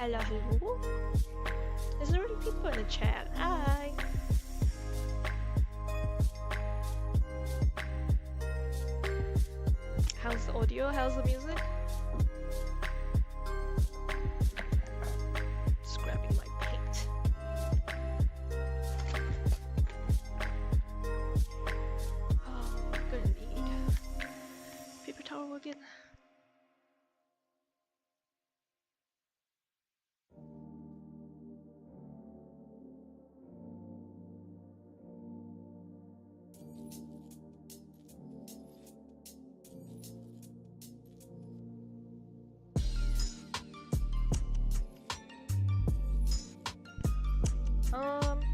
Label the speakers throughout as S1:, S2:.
S1: Hello, hello. There's already people in the chat. Hi. How's the audio? How's the music? Just grabbing my paint. Oh, I'm gonna need paper towel again.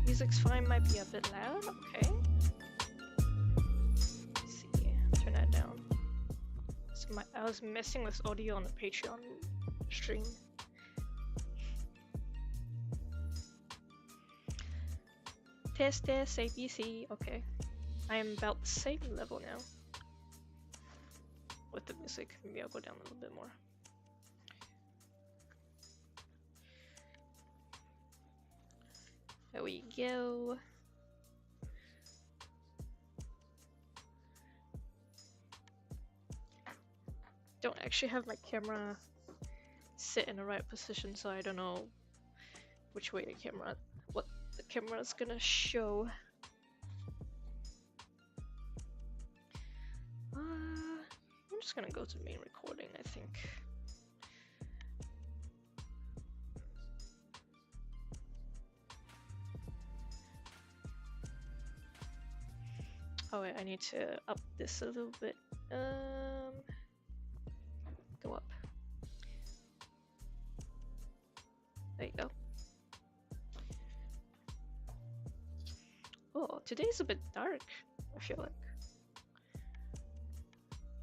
S1: Music's fine, might be a bit loud, okay. Let's see, turn that down. So I was messing with audio on the Patreon stream. Test, ABC, okay. I am about the same level now. With the music, maybe I'll go down a little bit more. There we go. Don't actually have my camera sit in the right position, so I don't know which way what the camera is gonna show. I'm just gonna go to main recording, I think. Oh wait, I need to up this a little bit. Go up. There you go. Oh, today's a bit dark, I feel like.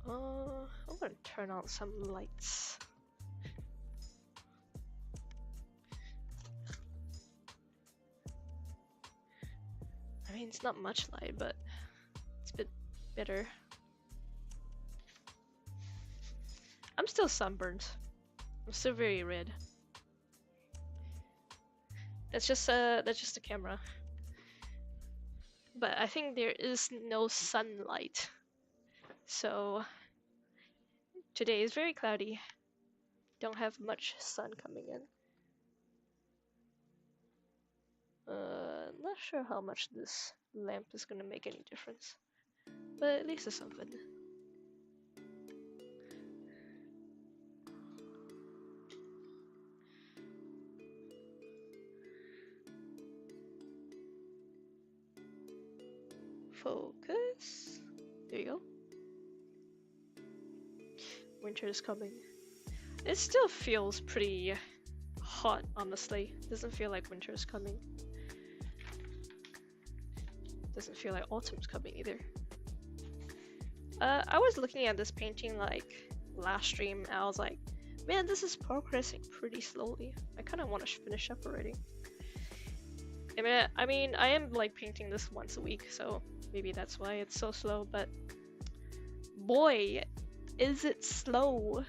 S1: I'm gonna turn on some lights. I mean, it's not much light, but it's a bit better. I'm still sunburned. I'm still very red. That's just the camera. But I think there is no sunlight. So today is very cloudy. Don't have much sun coming in. Not sure how much this lamp is gonna make any difference. But at least it's something. Focus. There you go. Winter is coming. It still feels pretty hot, honestly. Doesn't feel like winter is coming. Doesn't feel like autumn's coming either. I was looking at this painting like last stream, and I was like, man, this is progressing pretty slowly. I kind of want to finish up already. I mean, I am like painting this once a week, so maybe that's why it's so slow, but boy, is it slow.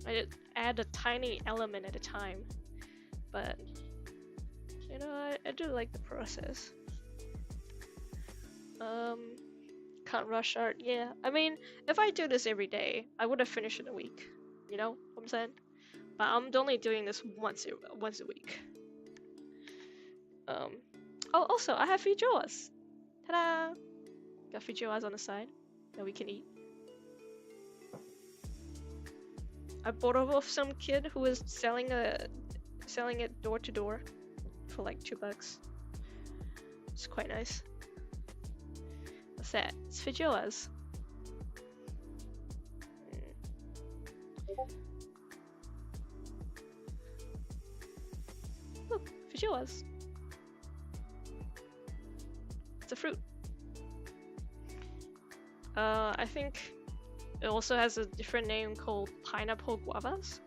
S1: I just add a tiny element at a time, but you know, I do like the process. Can't rush art, yeah. I mean, if I do this every day, I would have finished in a week. You know what I'm saying? But I'm only doing this once a week. Oh, also, I have feijoas. Ta-da! Got feijoas on the side that we can eat. I bought it off some kid who was selling it door to door for like $2. It's quite nice. What's that? It's feijoas. Look, feijoas. It's a fruit. I think it also has a different name called pineapple guavas.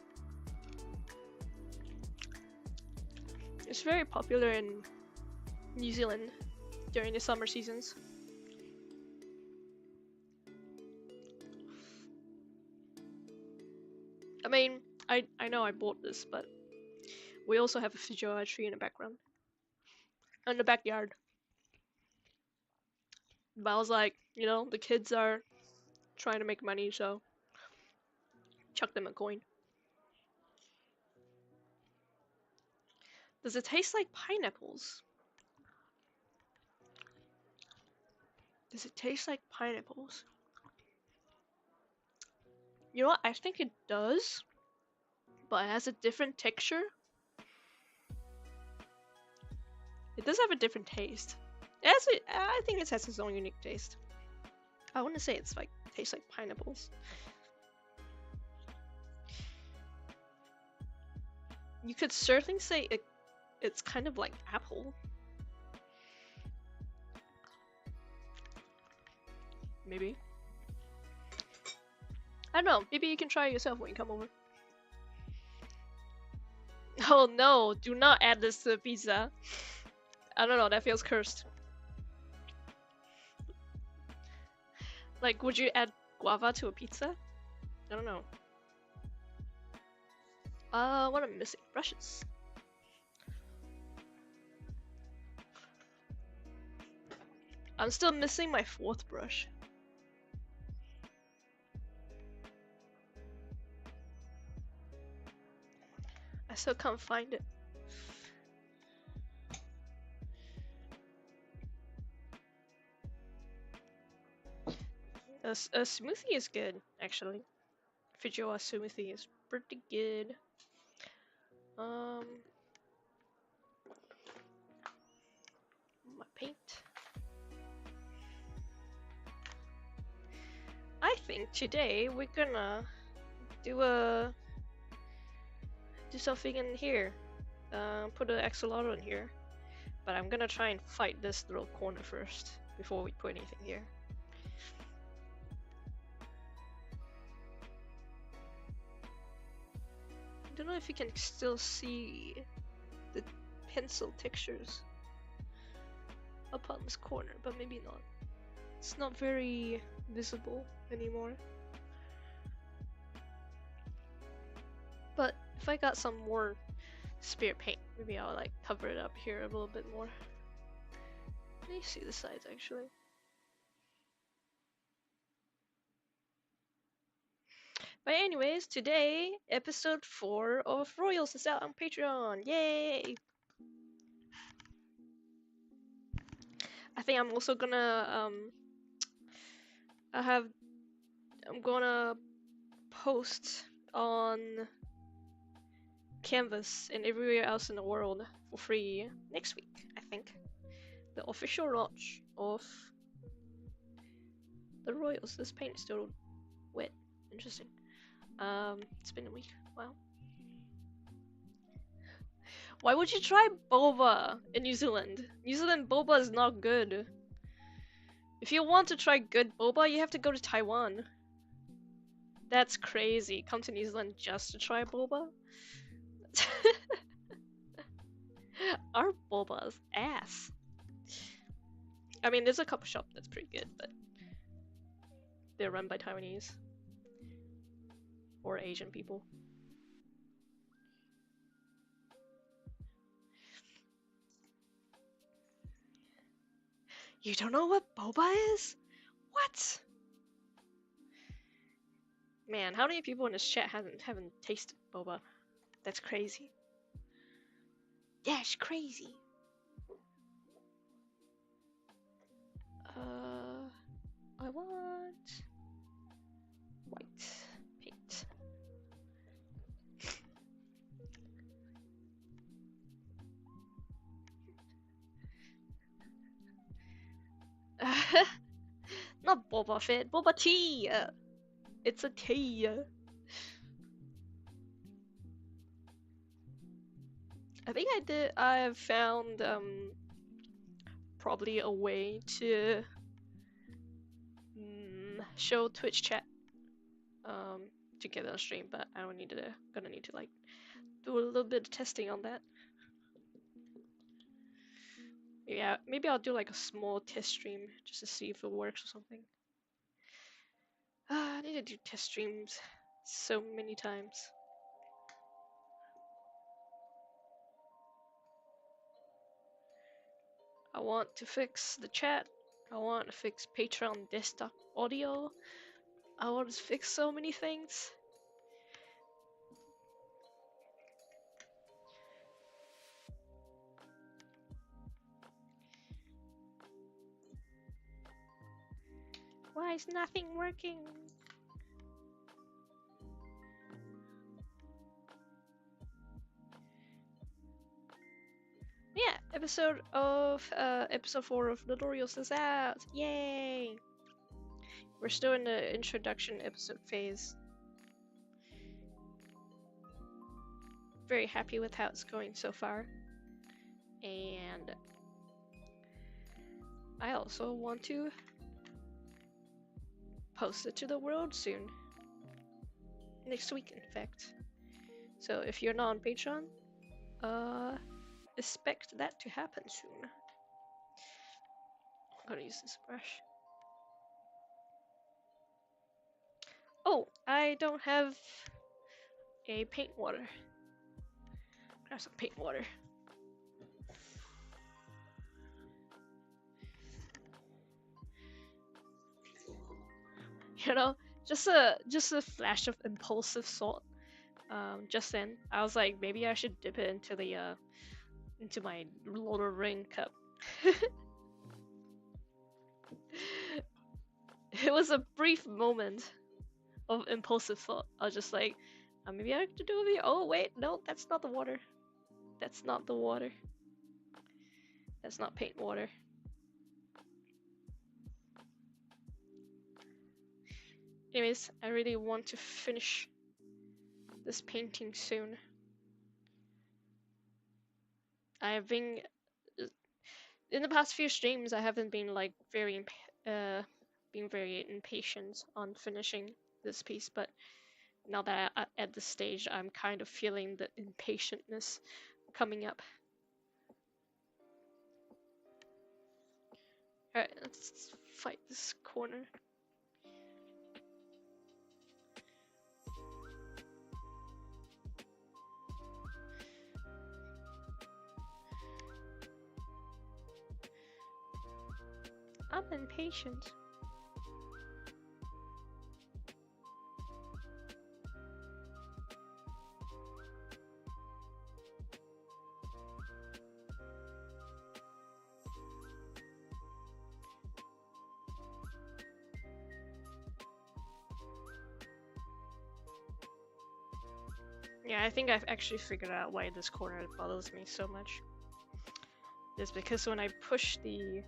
S1: It's very popular in New Zealand during the summer seasons. I mean, I know I bought this, but we also have a feijoa tree in the background. In the backyard. But I was like, you know, the kids are trying to make money, so chuck them a coin. Does it taste like pineapples? Does it taste like pineapples? You know what? I think it does, but it has a different texture. It does have a different taste. I think it has its own unique taste. I want to say it's like tastes like pineapples. You could certainly say it's kind of like apple. Maybe. I don't know. Maybe you can try it yourself when you come over. Oh no, do not add this to the pizza. I don't know, that feels cursed. Like, would you add guava to a pizza? I don't know. What am I missing? Brushes. I'm still missing my 4th brush. I still can't find it. A smoothie is good, actually. Feijoa smoothie is pretty good. My paint. I think today we're gonna do something in here. Put an axolotl in here. But I'm gonna try and fight this little corner first before we put anything here. I don't know if you can still see the pencil textures up on this corner, but maybe not. It's not very visible anymore. But if I got some more spirit paint, maybe I'll like cover it up here a little bit more. Let me see the sides actually. But anyways, today, episode 4 of Royals is out on Patreon. Yay! I think I'm also gonna I'm gonna post on Canvas and everywhere else in the world for free next week, I think. The official launch of the Royals. This paint is still wet. Interesting. It's been a week. Wow. Why would you try boba in New Zealand? New Zealand boba is not good. If you want to try good boba, you have to go to Taiwan. That's crazy. Come to New Zealand just to try boba? Our boba is ass. I mean, there's a couple shop that's pretty good, but they're run by Taiwanese or Asian people. You don't know what boba is? What? Man, how many people in this chat haven't tasted boba? That's crazy. That's crazy. I want white paint. Not Boba Fett, Boba Tea! It's a tea! I think I've found, probably a way to show Twitch chat together on stream, but I don't need to, gonna need to like do a little bit of testing on that. Yeah, maybe I'll do like a small test stream just to see if it works or something. I need to do test streams so many times. I want to fix the chat. I want to fix Patreon desktop audio. I want to fix so many things. Why is nothing working? Yeah, episode 4 of Notorious is out. Yay! We're still in the introduction episode phase. Very happy with how it's going so far. And I also want to post it to the world soon. Next week, in fact. So if you're not on Patreon, expect that to happen soon. I'm gonna use this brush. Oh, I don't have a paint water. Grab some paint water. You know, just a flash of impulsive thought. Just then, I was like, maybe I should dip it into the into my Lord of the Ring cup. It was a brief moment of impulsive thought. I was just like, maybe I have to do the. Oh wait, no, that's not the water. That's not the water. That's not paint water. Anyways, I really want to finish this painting soon. I have been in the past few streams. I haven't been like being very impatient on finishing this piece, but now that at this stage, I'm kind of feeling the impatientness coming up. Alright, let's fight this corner. I'm impatient. Yeah, I think I've actually figured out why this corner bothers me so much. It's because when I push the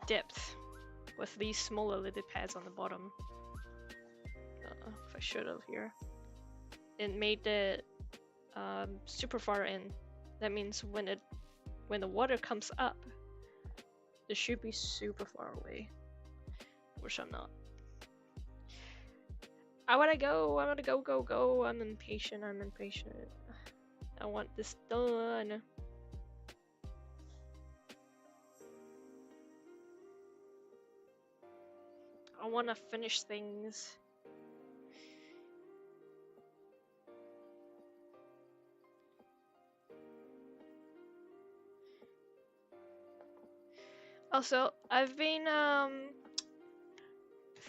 S1: depth with these smaller lidded pads on the bottom, if I should have here, it made it super far in. That means when the water comes up, it should be super far away, which I'm not. I wanna go, go. I'm impatient. I want this done. I wanna finish things. Also, I've been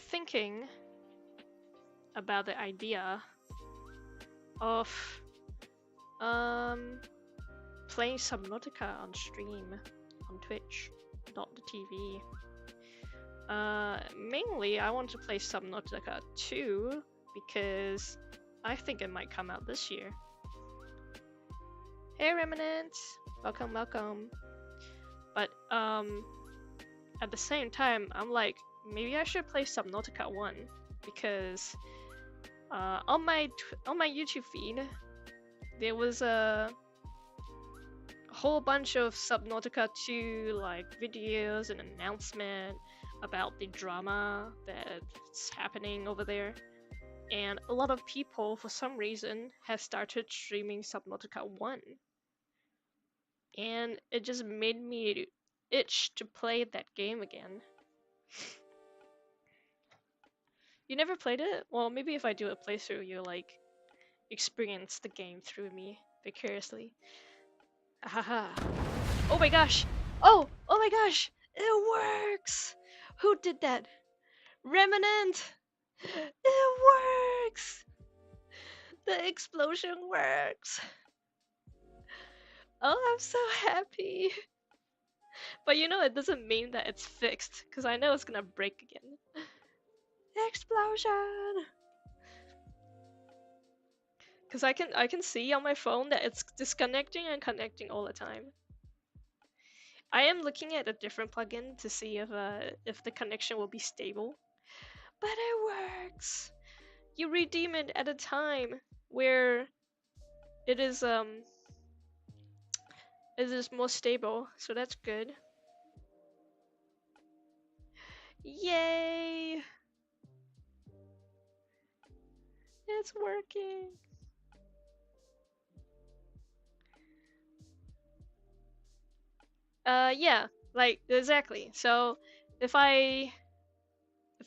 S1: thinking about the idea of playing Subnautica on stream on Twitch, not the TV. Mainly I want to play Subnautica 2 because I think it might come out this year. Hey Remnant! Welcome. But at the same time, I'm like, maybe I should play Subnautica 1 because on my YouTube feed there was a whole bunch of Subnautica 2 like videos and announcement about the drama that's happening over there, and a lot of people for some reason have started streaming Subnautica 1, and it just made me itch to play that game again. You never played it? Well, maybe if I do a playthrough, you'll like experience the game through me vicariously. Ahaha. Oh my gosh! Oh my gosh! It works! Who did that? Remnant! It works! The explosion works! Oh, I'm so happy! But you know, it doesn't mean that it's fixed, because I know it's gonna break again. Explosion! Because I can see on my phone that it's disconnecting and connecting all the time. I am looking at a different plugin to see if the connection will be stable. But it works! You redeem it at a time where it is more stable, so that's good. Yay! It's working. Yeah, like exactly. So if I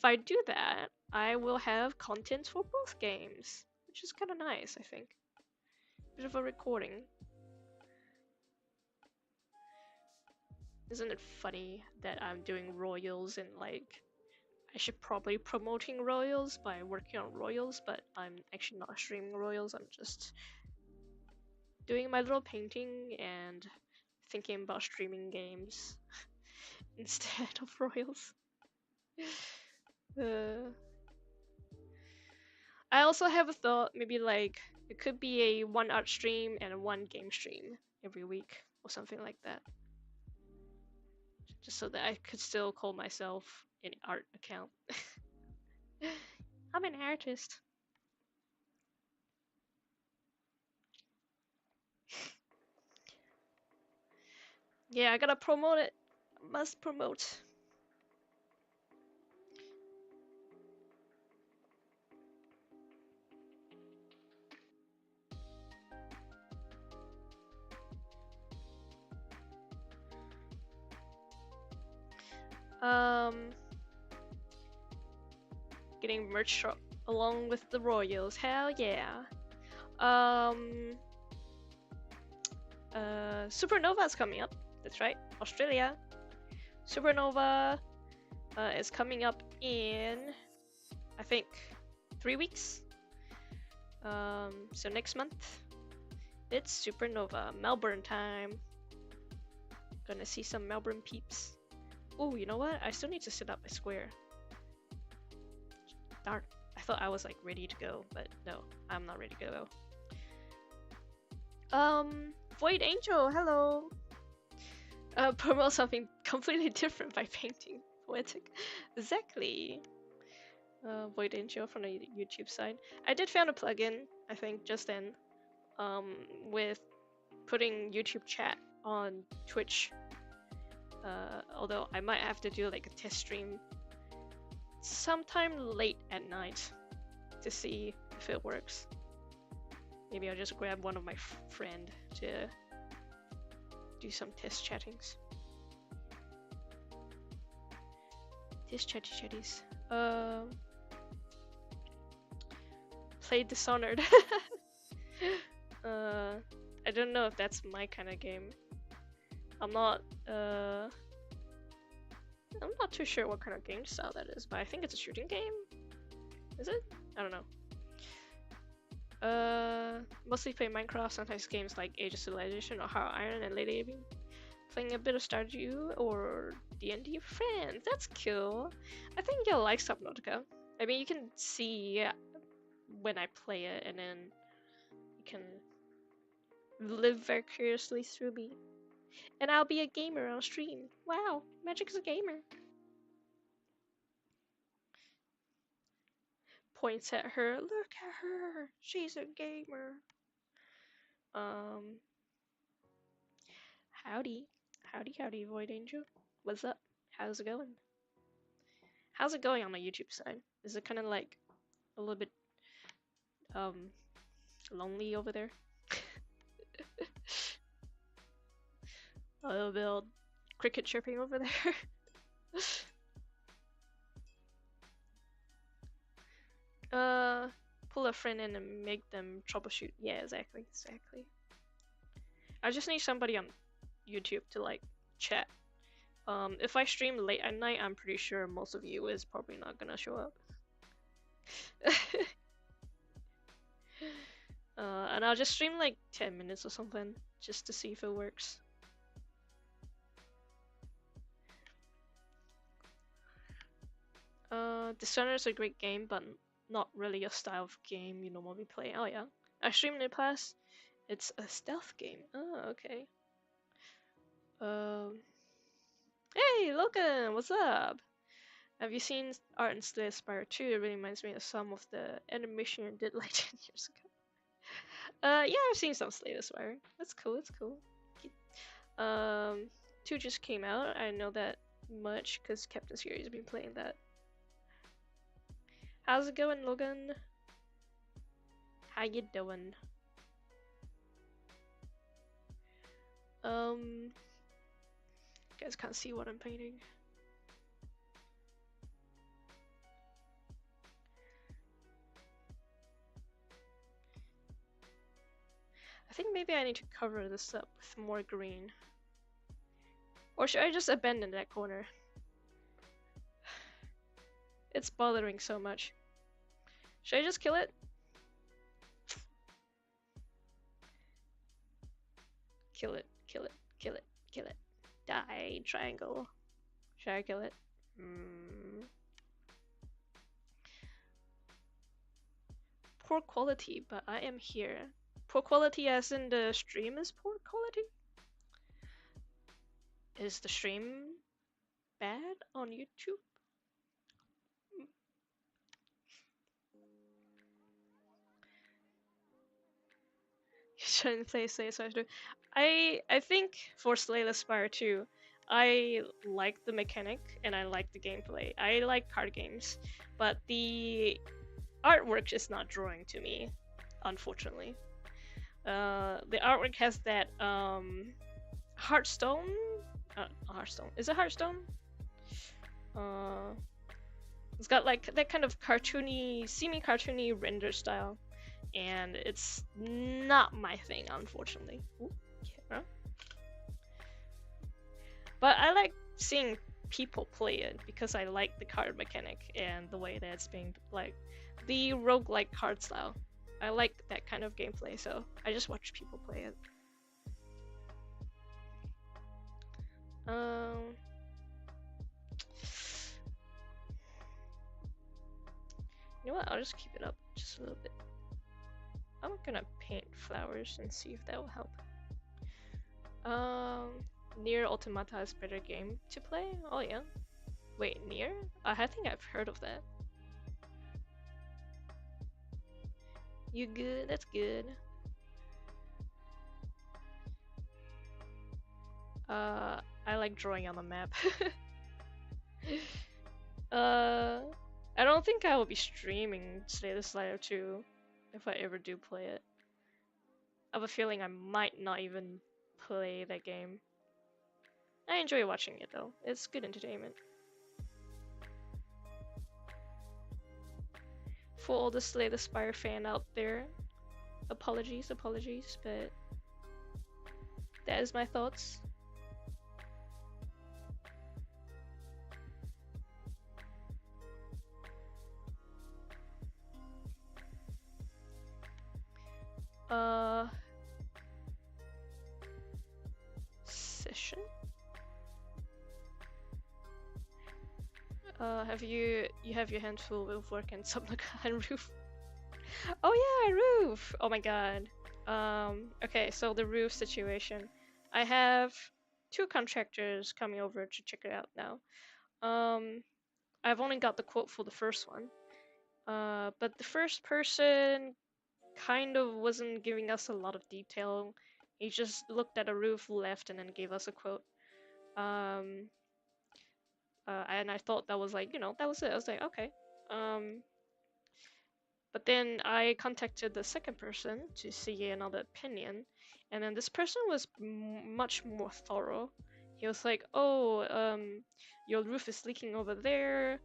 S1: do that, I will have content for both games, which is kind of nice, I think. Bit of a recording. Isn't it funny that I'm doing Royals and like I should probably promoting Royals by working on Royals, but I'm actually not streaming Royals. I'm just doing my little painting and thinking about streaming games instead of Royals. I also have a thought, maybe like it could be a one art stream and one game stream every week or something like that. Just so that I could still call myself an art account. I'm an artist. Yeah, I gotta promote it. Must promote. Um, getting merch shop along with the Royals. Hell yeah. Supernova's coming up. That's right, Australia. Supernova is coming up in, I think, 3 weeks. So next month, it's Supernova, Melbourne time. Gonna see some Melbourne peeps. Oh, you know what? I still need to set up my square. Darn, I thought I was like ready to go, but no, I'm not ready to go. Void Angel, hello. Promote something completely different by painting. Poetic. Exactly. Void Angel from the YouTube side. I did found a plugin, I think, just then, with putting YouTube chat on Twitch. Although I might have to do like a test stream sometime late at night to see if it works. Maybe I'll just grab one of my friend to do some test chattings. Test chatties. Play Dishonored. I don't know if that's my kind of game. I'm not too sure what kind of game style that is, but I think it's a shooting game. Is it? I don't know. Mostly play Minecraft, sometimes games like Age of Civilization or Heart Iron and Lady Avian. Playing a bit of Stardew or D&D friends. That's cool. I think you'll like Subnautica. I mean, you can see when I play it, and then you can live vicariously through me. And I'll be a gamer on stream. Wow, Magik is a gamer. Points at her. Look at her. She's a gamer. Howdy. Howdy, Void Angel. What's up? How's it going? How's it going on the YouTube side? Is it kind of like a little bit lonely over there? A little bit of cricket chirping over there. Pull a friend in and make them troubleshoot. Yeah, exactly. I just need somebody on YouTube to like chat If I stream late at night, I'm pretty sure most of you is probably not gonna show up. And I'll just stream like 10 minutes or something, just to see if it works. Dishonored is a great game, but not really a style of game you normally play. Oh yeah, I streamed it past. It's a stealth game. Oh, okay. Um, hey, Logan, what's up? Have you seen Art and Slay Spire 2? It really reminds me of some of the animation I did like 10 years ago. Yeah, I've seen some Slay the Spire. That's cool, that's cool. 2 just came out. I know that much because Captain Scary has been playing that. How's it going, Logan? How you doing? You guys can't see what I'm painting. I think maybe I need to cover this up with more green. Or should I just abandon that corner? It's bothering so much. Should I just kill it? Kill it, kill it, kill it, kill it. Die, triangle. Should I kill it? Poor quality, but I am here. Poor quality as in the stream is poor quality? Is the stream bad on YouTube? Shouldn't say so. I think for Slay the Spire 2, I like the mechanic and I like the gameplay. I like card games, but the artwork is not drawing to me, unfortunately. The artwork has that Hearthstone. Hearthstone. Is it Hearthstone? It's got like that kind of cartoony, semi-cartoony render style, and it's not my thing, unfortunately. Ooh, yeah. But I like seeing people play it because I like the card mechanic and the way that it's being like the roguelike card style. I like that kind of gameplay, so I just watch people play it. You know what? I'll just keep it up just a little bit. I'm gonna paint flowers and see if that will help. Nier Automata is a better game to play? Oh yeah. Wait, Nier? I think I've heard of that. You good? That's good. I like drawing on the map. I don't think I will be streaming Slay the Spire 2 if I ever do play it. I have a feeling I might not even play that game. I enjoy watching it though. It's good entertainment. For all the Slay the Spire fan out there, apologies, but that is my thoughts. Session? You have your hands full with work and something on roof. Oh yeah, roof! Oh my god. Okay, so the roof situation. I have 2 contractors coming over to check it out now. I've only got the quote for the first one. But the first person kind of wasn't giving us a lot of detail. He just looked at a roof, left, and then gave us a quote. And I thought that was like, that was it. I was like, okay. But then I contacted the second person to see another opinion, and then this person was much more thorough. He was like, oh, your roof is leaking over there.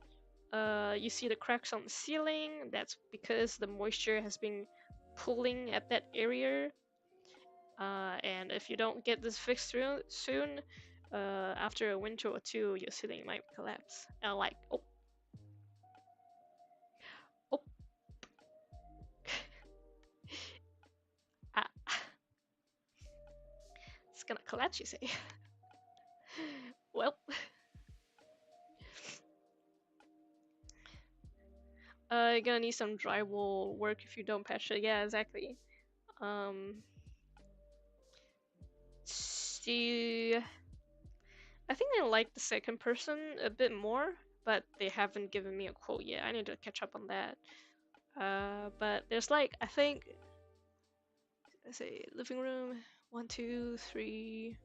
S1: You see the cracks on the ceiling. That's because the moisture has been pooling at that area. And if you don't get this fixed soon, After a winter or two, your ceiling might collapse. And I'm like, oh, oh, ah, it's gonna collapse, you say? Well, you're gonna need some drywall work if you don't patch it. Yeah, exactly. See, I think I like the second person a bit more, but they haven't given me a quote yet. I need to catch up on that. But there's like, I think, let's say, living room, 1, 2, 3,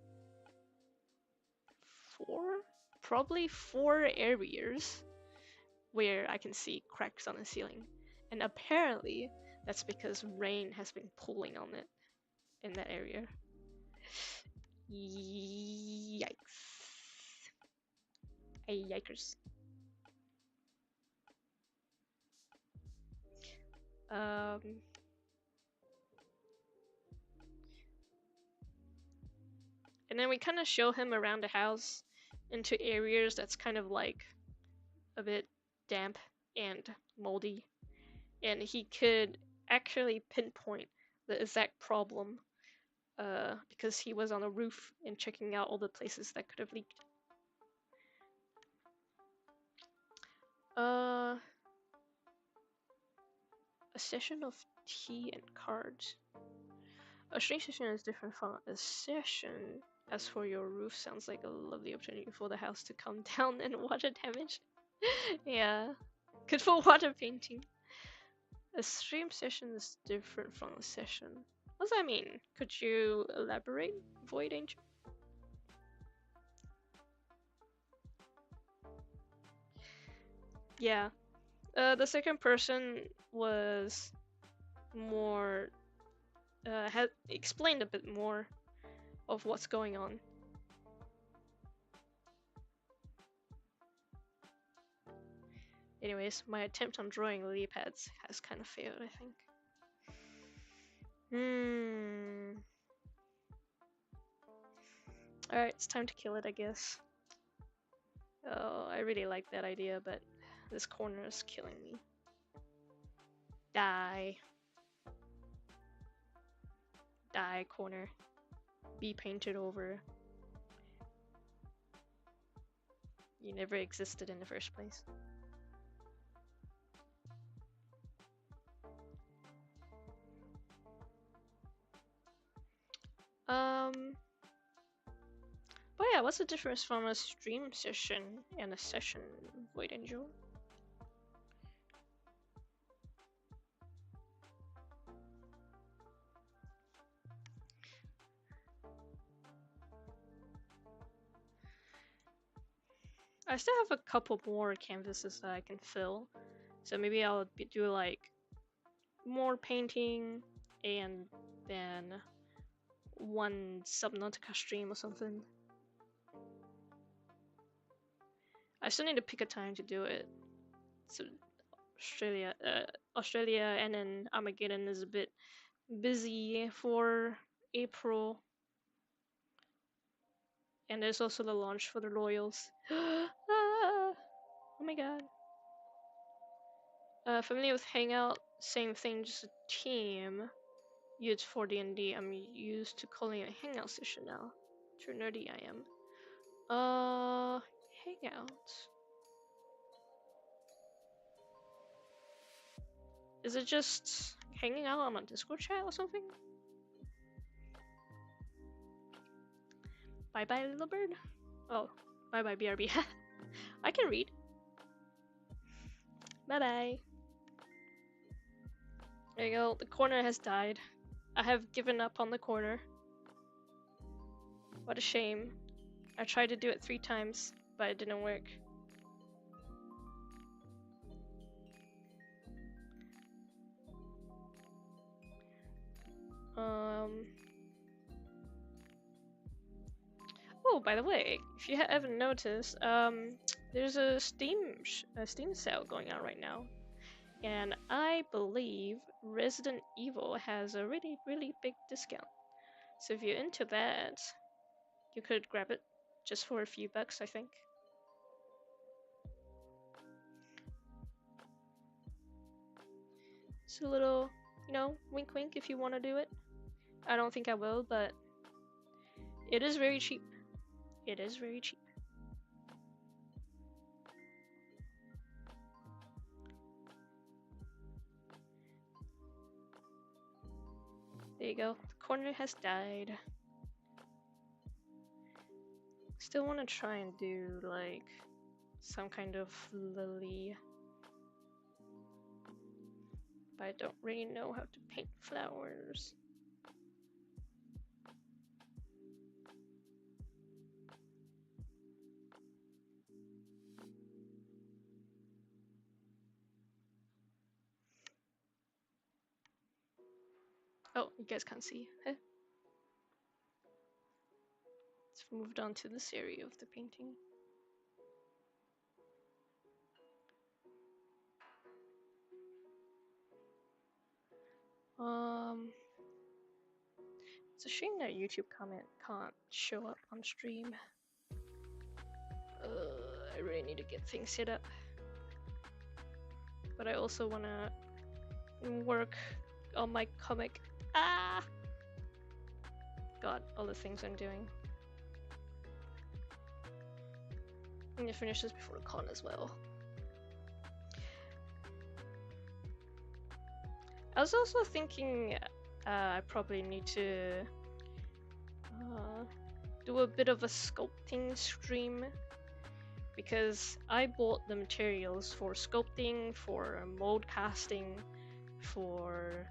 S1: 4, probably 4 areas where I can see cracks on the ceiling. And apparently, that's because rain has been pooling on it in that area. Yikes. Ay, yikers. Um, and then we kind of show him around the house into areas that's kind of like a bit damp and moldy. And he could actually pinpoint the exact problem because he was on a roof and checking out all the places that could have leaked. A session of tea and cards. A stream session is different from a session. As for your roof, sounds like a lovely opportunity for the house to calm down and water damage. Yeah, good for water painting. A stream session is different from a session. What does that mean? Could you elaborate, Void Angel? Yeah, the second person was more had explained a bit more of what's going on. Anyways, my attempt on drawing lily pads has kind of failed, I think. Alright, it's time to kill it, I guess. Oh, I really like that idea, but this corner is killing me. Die. Die, corner. Be painted over. You never existed in the first place. But yeah, what's the difference from a stream session and a session, Void Angel? I still have a couple more canvases that I can fill, so maybe I'll do like more painting and then one Subnautica stream or something. I still need to pick a time to do it. So Australia and then Armageddon is a bit busy for April. And there's also the launch for the Royals. Ah, oh my god. Familiar with Hangout, same thing, just a team. Used for D&D, I'm used to calling it a Hangout session now. Too nerdy I am. Hangout. Is it just hanging out on a Discord chat or something? Bye bye, little bird. Oh, bye bye, BRB. I can read. Bye bye. There you go. The corner has died. I have given up on the corner. What a shame. I tried to do it 3 times, but it didn't work. Oh, by the way, if you haven't noticed, there's a Steam sale going on right now, and I believe Resident Evil has a really big discount. So if you're into that, you could grab it. just for a few bucks, I think. It's a little, you know, wink wink if you want to do it. I don't think I will, but it is very cheap. It is very cheap. There you go. The corner has died. Still want to try and do like some kind of lily, but I don't really know how to paint flowers. Oh, you guys can't see. Let's moved on to this area of the painting. It's a shame that YouTube comment can't show up on stream. I really need to get things set up. But I also wanna work on my comic. Ah! God, all the things I'm doing. I need to finish this before the con as well. I was also thinking I probably need to do a bit of a sculpting stream, because I bought the materials for sculpting, for mold casting, for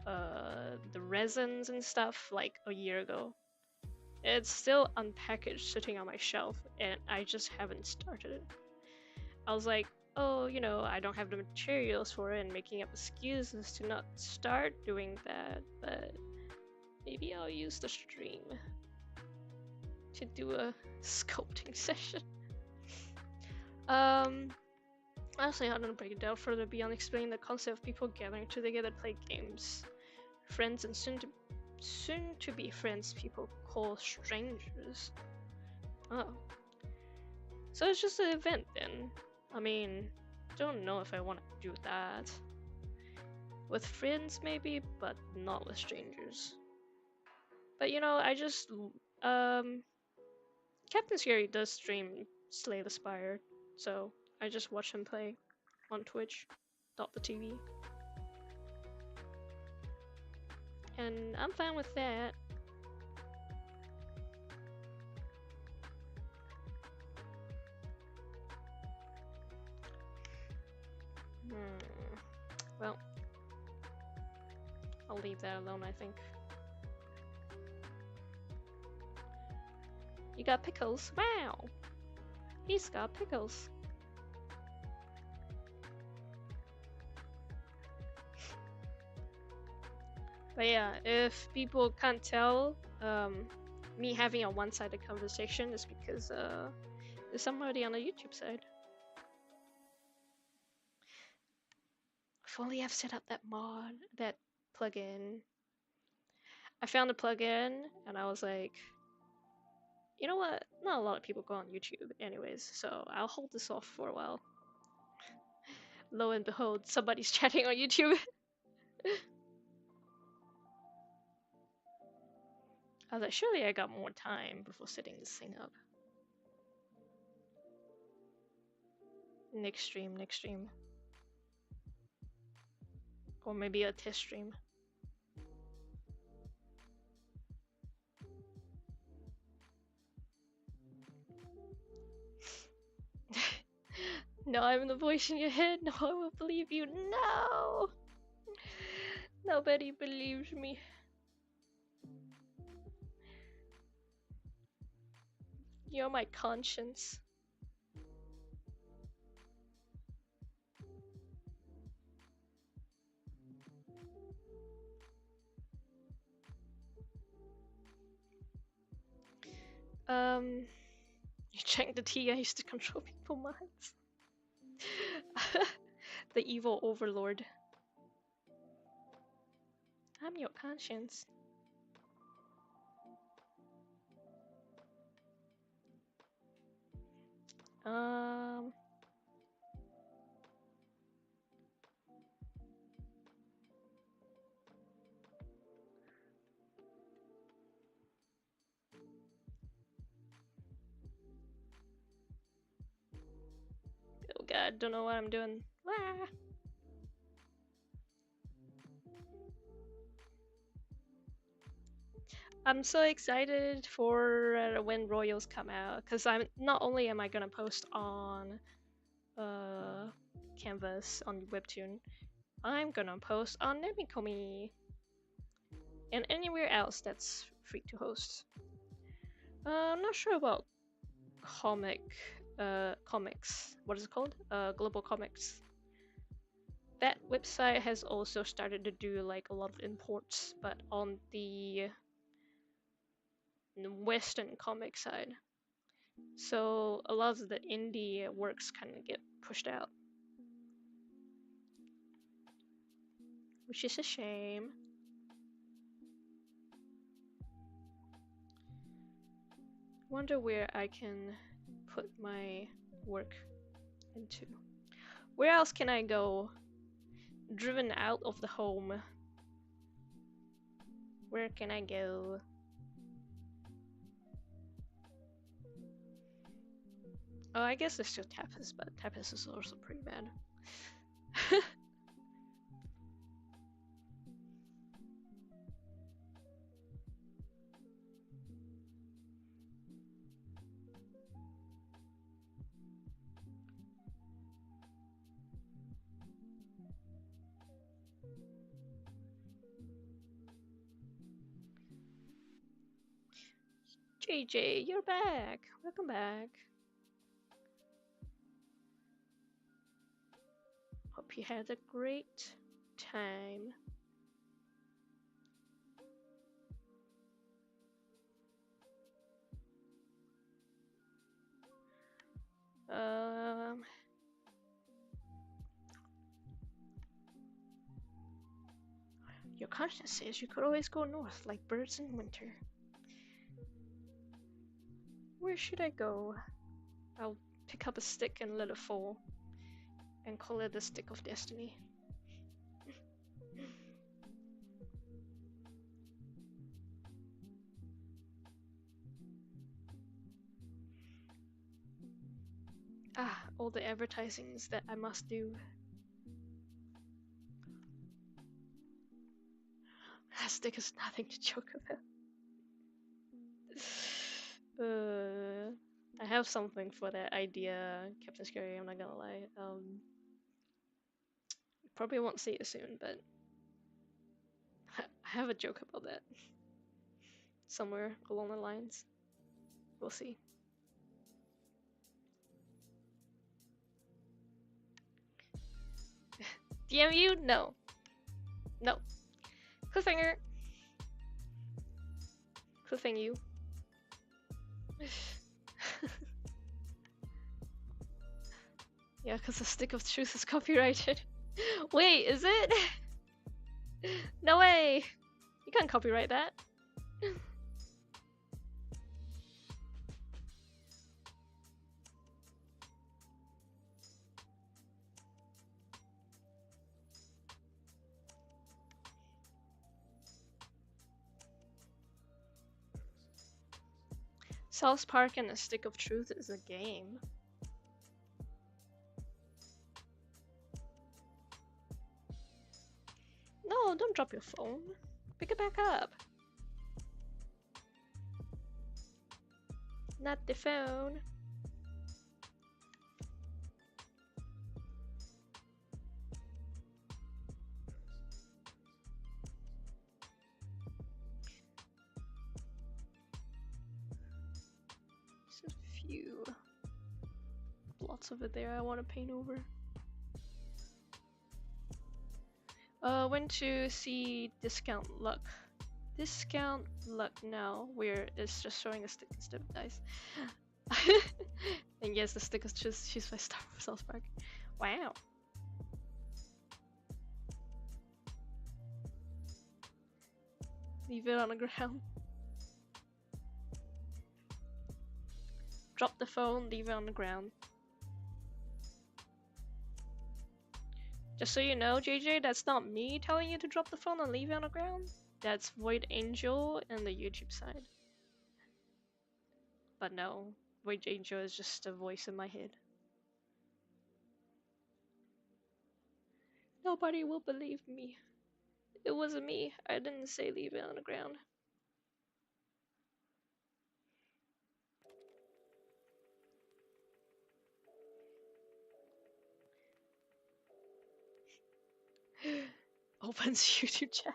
S1: the resins and stuff like a year ago. It's still unpackaged sitting on my shelf and I just haven't started it. I was like, oh, you know, I don't have the materials for it and making up excuses to not start doing that, but maybe I'll use the stream to do a sculpting session. Honestly, I don't break it down further beyond explaining the concept of people gathering together to play games. Friends and soon to be friends people call strangers. Oh. So it's just an event then. I mean, don't know if I want to do that. With friends maybe, but not with strangers. But you know, I just Captain Scary does stream Slay the Spire, so I just watch him play on Twitch.tv. And I'm fine with that. Well, I'll leave that alone, I think. You got pickles? Wow! He's got pickles. But yeah, if people can't tell, me having a one-sided conversation is because there's somebody on the YouTube side. If only I've set up that mod, that plugin. I found a plugin and I was like, you know what? Not a lot of people go on YouTube anyways, so I'll hold this off for a while. Lo and behold, somebody's chatting on YouTube. I was like, surely I got more time before setting this thing up. Next stream. Or maybe a test stream. No, I'm the voice in your head. No, I won't believe you. No! Nobody believes me. You're my conscience. You drank the tea I used to control people's minds. The evil overlord. I'm your conscience. Um. Oh god, don't know what I'm doing. Ah. I'm so excited for when Royals come out, because I'm not only am I gonna post on Canvas on Webtoon, I'm gonna post on Nemikomi and anywhere else that's free to host. I'm not sure about comics. What is it called? Global Comics. That website has also started to do like a lot of imports, but on the Western comic side. So a lot of the indie works kind of get pushed out, which is a shame. Wonder where I can put my work into. Where else can I go? Driven out of the home. Where can I go? Oh, I guess there's still Tapas, but Tapas is also pretty bad. JJ, you're back. Welcome back. Hope you had a great time. Your conscience says you could always go north like birds in winter. Where should I go? I'll pick up a stick and let it fall, and call it the Stick of Destiny. Ah, all the advertisings that I must do. That stick is nothing to joke about. I have something for that idea, Captain Scary, I'm not gonna lie. Probably won't see it soon, but I have a joke about that. Somewhere along the lines. We'll see. DM you? No. No. Cliffhanger! Cliffing you. Yeah, because the Stick of Truth is copyrighted. Wait, is it? No way! You can't copyright that. South Park and the Stick of Truth is a game. No, don't drop your phone. Pick it back up. Not the phone. There's a few blots of it there I want to paint over. Went to see Discount Luck. Discount Luck now, where it's just showing a stick instead of dice. And yes, the stick is just used by South Park. Wow. Leave it on the ground. Drop the phone, leave it on the ground. Just so you know, JJ, that's not me telling you to drop the phone and leave it on the ground. That's Void Angel and the YouTube side. But no, Void Angel is just a voice in my head. Nobody will believe me. It wasn't me. I didn't say leave it on the ground. Opens YouTube chat.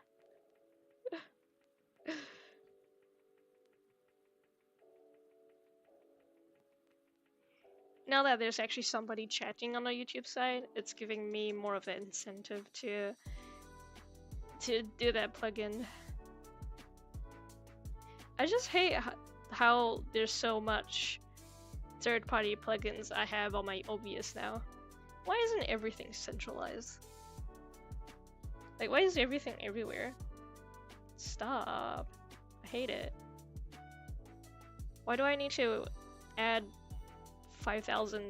S1: Now that there's actually somebody chatting on the YouTube side, it's giving me more of an incentive to do that plugin. I just hate how there's so much third-party plugins I have on my OBS now. Why isn't everything centralized? Like, why is everything everywhere? Stop. I hate it. Why do I need to add 5,000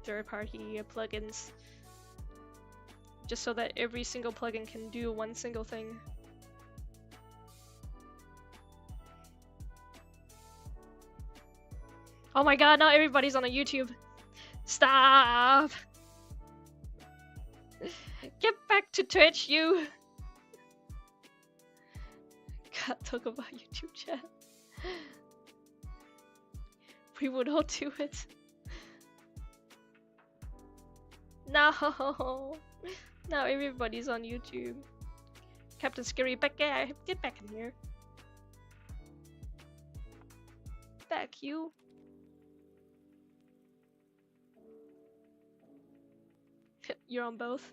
S1: third-party plugins just so that every single plugin can do one single thing? Oh my god, now everybody's on a YouTube. Stop! Get back to Twitch, you! Can't talk about YouTube chat. We would all do it. No! Now everybody's on YouTube. Captain Scary, get back in here. Back, you. You're on both.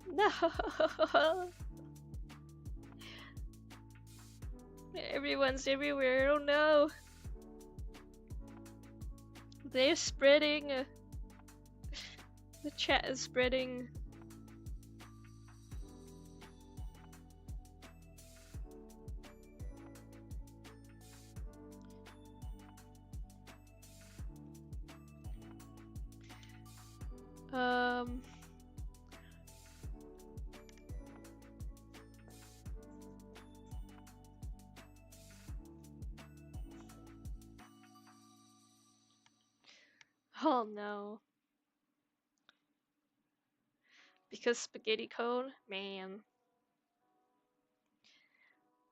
S1: No. Everyone's everywhere. Oh no. They're spreading. The chat is spreading. Oh no. Because spaghetti code? Man.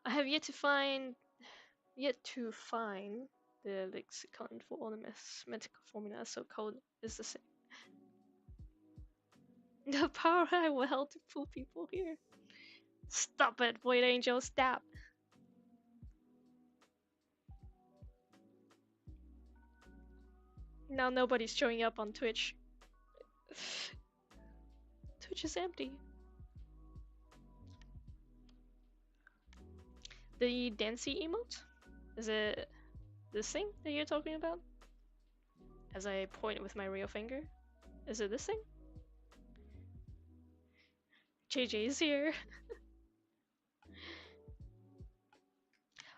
S1: I have yet to find the lexicon for all the mathematical formula, so code is the same. The power I will help to fool people here. Stop it, Void Angel, stop. Now nobody's showing up on Twitch. Twitch is empty. The Dancy emote? Is it this thing that you're talking about? As I point with my real finger? Is it this thing? JJ's here.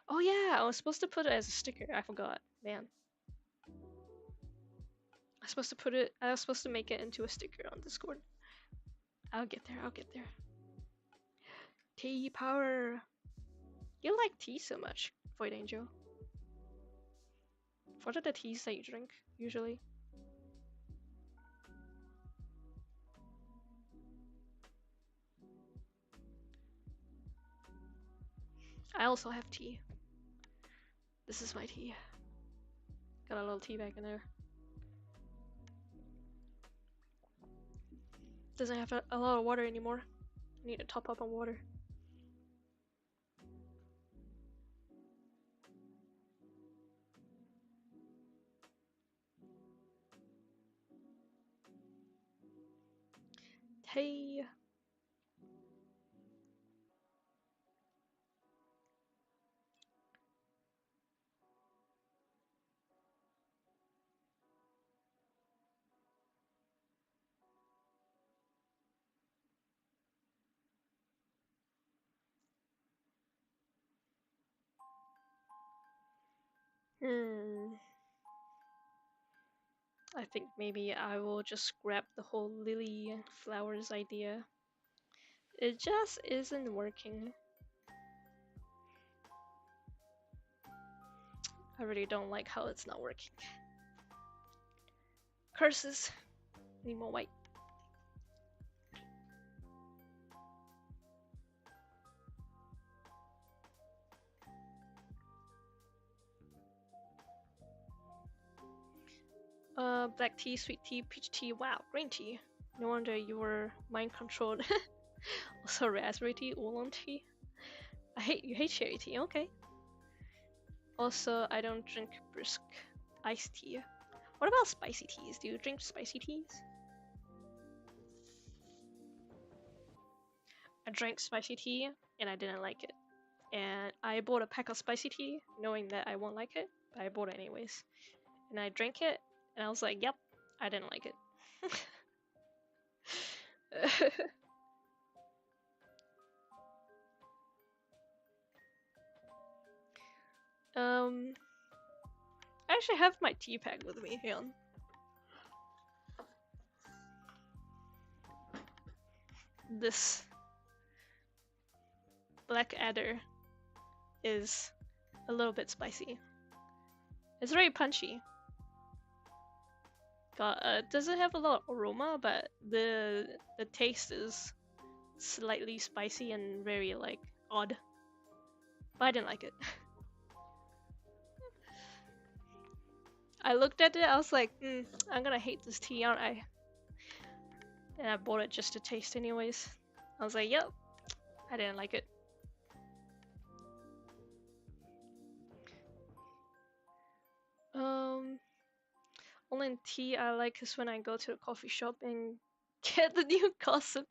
S1: Oh yeah, I was supposed to put it as a sticker. I forgot. Man. I was supposed to make it into a sticker on Discord. I'll get there. Tea power. You like tea so much, Void Angel. What are the teas that you drink, usually? I also have tea. This is my tea. Got a little tea bag in there. Doesn't have a lot of water anymore. I need to top up on water. Hey. Hmm. I think maybe I will just scrap the whole lily flowers idea. It just isn't working. I really don't like how it's not working. Curses. Need more white. Black tea, sweet tea, peach tea. Wow, green tea. No wonder you were mind controlled. Also, raspberry tea, oolong tea. You hate cherry tea. Okay. Also, I don't drink brisk iced tea. What about spicy teas? Do you drink spicy teas? I drank spicy tea and I didn't like it. And I bought a pack of spicy tea knowing that I won't like it, but I bought it anyways. And I drank it and I was like, yep, I didn't like it. um, I actually have my tea bag with me. Hang on. This black adder is a little bit spicy. It's very punchy. It doesn't have a lot of aroma, but the taste is slightly spicy and very like odd. But I didn't like it. I looked at it, I was like, I'm gonna hate this tea, aren't I? And I bought it just to taste anyways. I was like, yep, I didn't like it. Only tea I like is when I go to the coffee shop and get the new gossip.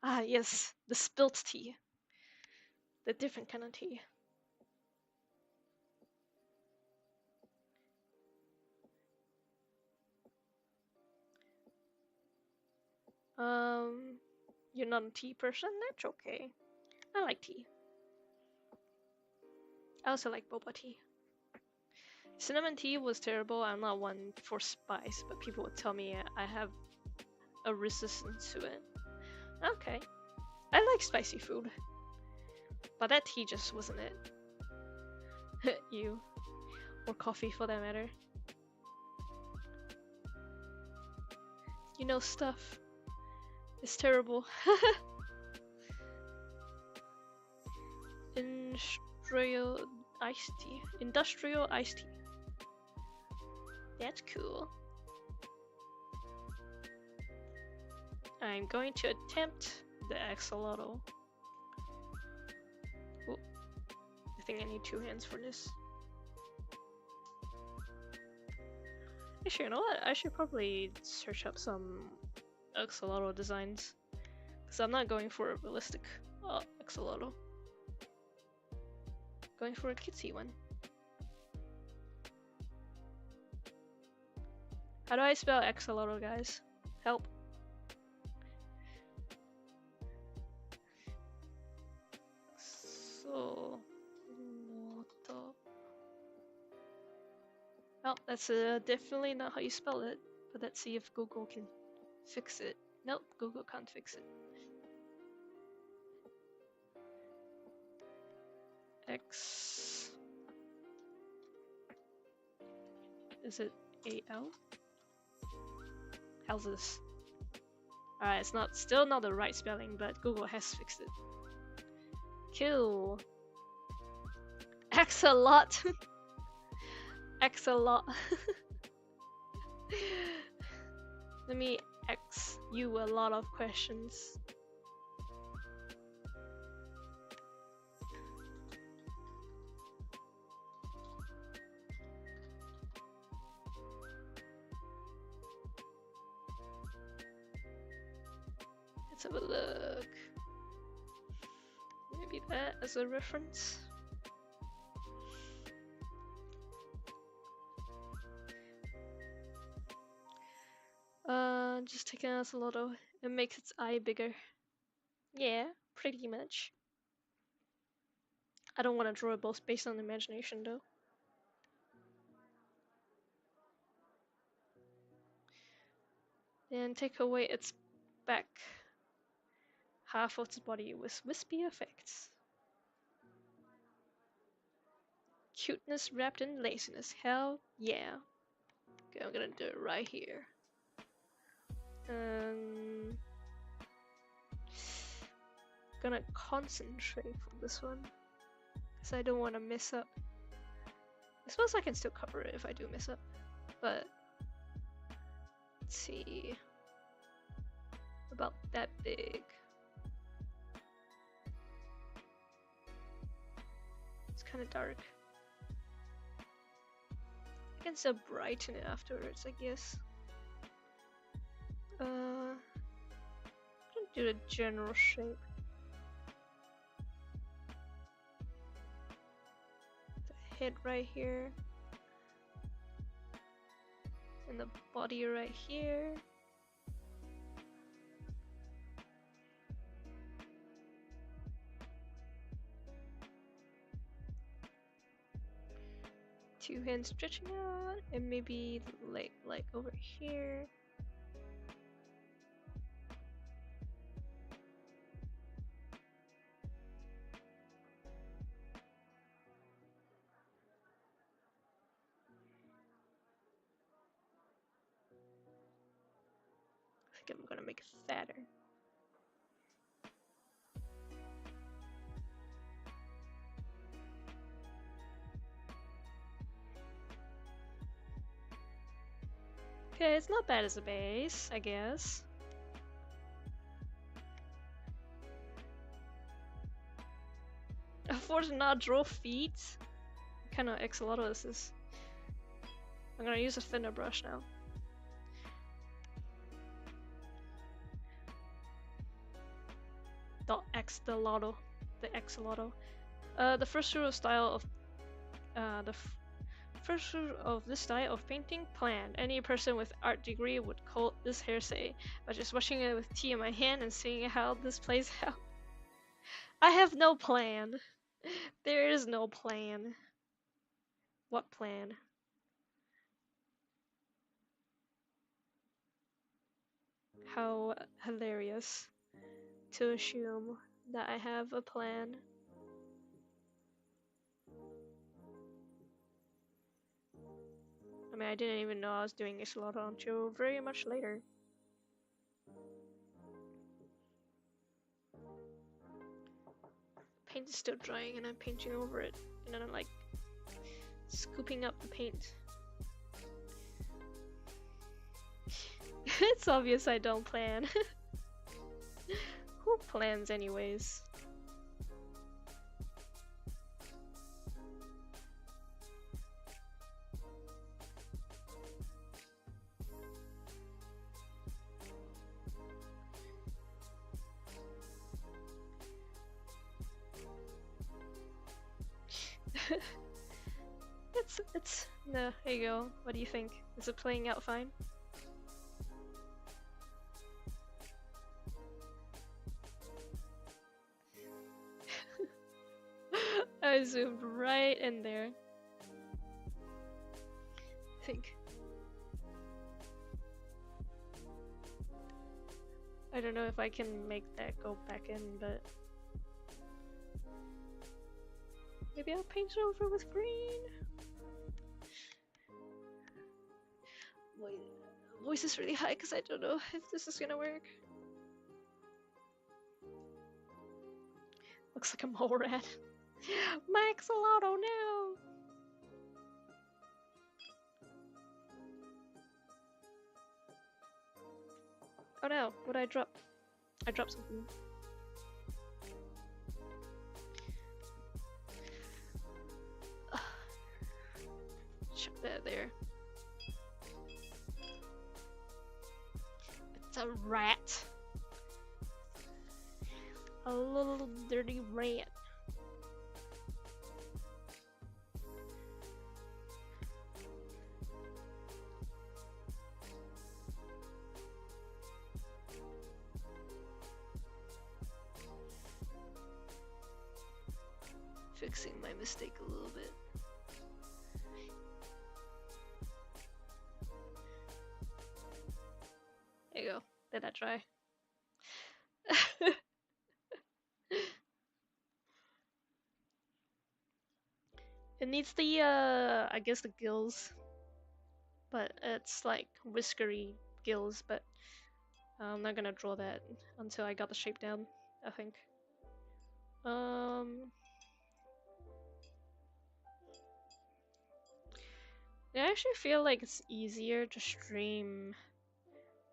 S1: Ah, yes, the spilt tea. The different kind of tea. You're not a tea person? That's okay. I like tea. I also like boba tea. Cinnamon tea was terrible. I'm not one for spice, but people would tell me I have a resistance to it. Okay. I like spicy food. But that tea just wasn't it. You. Or coffee for that matter. You know stuff. It's terrible. Industrial iced tea. Industrial iced tea. That's cool. I'm going to attempt the axolotl. Oh, I think I need 2 hands for this. Actually, you know what? I should probably search up some axolotl designs. Because I'm not going for a realistic axolotl. Going for a cutesy one. How do I spell axolotl, guys? Help. So... Well, that's definitely not how you spell it. But let's see if Google can fix it. Nope, Google can't fix it. X... Is it AL? How's this? Alright, it's still not the right spelling, but Google has fixed it. Kill. Axolot. Axolot. Let me ask you a lot of questions. Let's have a look. Maybe that as a reference. Just taking out a little. It makes its eye bigger. Yeah, pretty much. I don't want to draw it both based on imagination though. Then take away its back half of its body with wispy effects. Cuteness wrapped in laziness. Hell yeah. Okay, I'm gonna do it right here. Gonna concentrate for this one, because I don't want to mess up. I suppose I can still cover it if I do mess up, but let's see. About that big. It's kind of dark. I can still brighten it afterwards, I guess. I'm gonna do the general shape. The head right here. And the body right here. Two hands stretching out, and maybe leg like over here. I think I'm gonna make it fatter. Okay, it's not bad as a base, I guess. For to not draw feet? What kind of axolotl is this? I'm gonna use a thinner brush now. The axolotl. The first rule of style of first rule of this style of painting: plan. Any person with art degree would call this hearsay. By just watching it with tea in my hand and seeing how this plays out. I have no plan. There is no plan. What plan? How hilarious to assume that I have a plan. I mean, I didn't even know I was doing axolotl until very much later. Paint is still drying and I'm painting over it. And then I'm like scooping up the paint. It's obvious I don't plan. Who plans anyways? No, here you go. What do you think? Is it playing out fine? I zoomed right in there. I think. I don't know if I can make that go back in, but maybe I'll paint it over with green. Voice is really high because I don't know if this is gonna work. Looks like a mole rat. My axolotl, no! Oh no, what'd I drop? I dropped something. Chuck that there. It's a rat. A little dirty rat. Fixing my mistake a little bit. There you Did I try? It needs the I guess the gills, but it's like whiskery gills. But I'm not gonna draw that until I got the shape down, I think. Um, I actually feel like it's easier to stream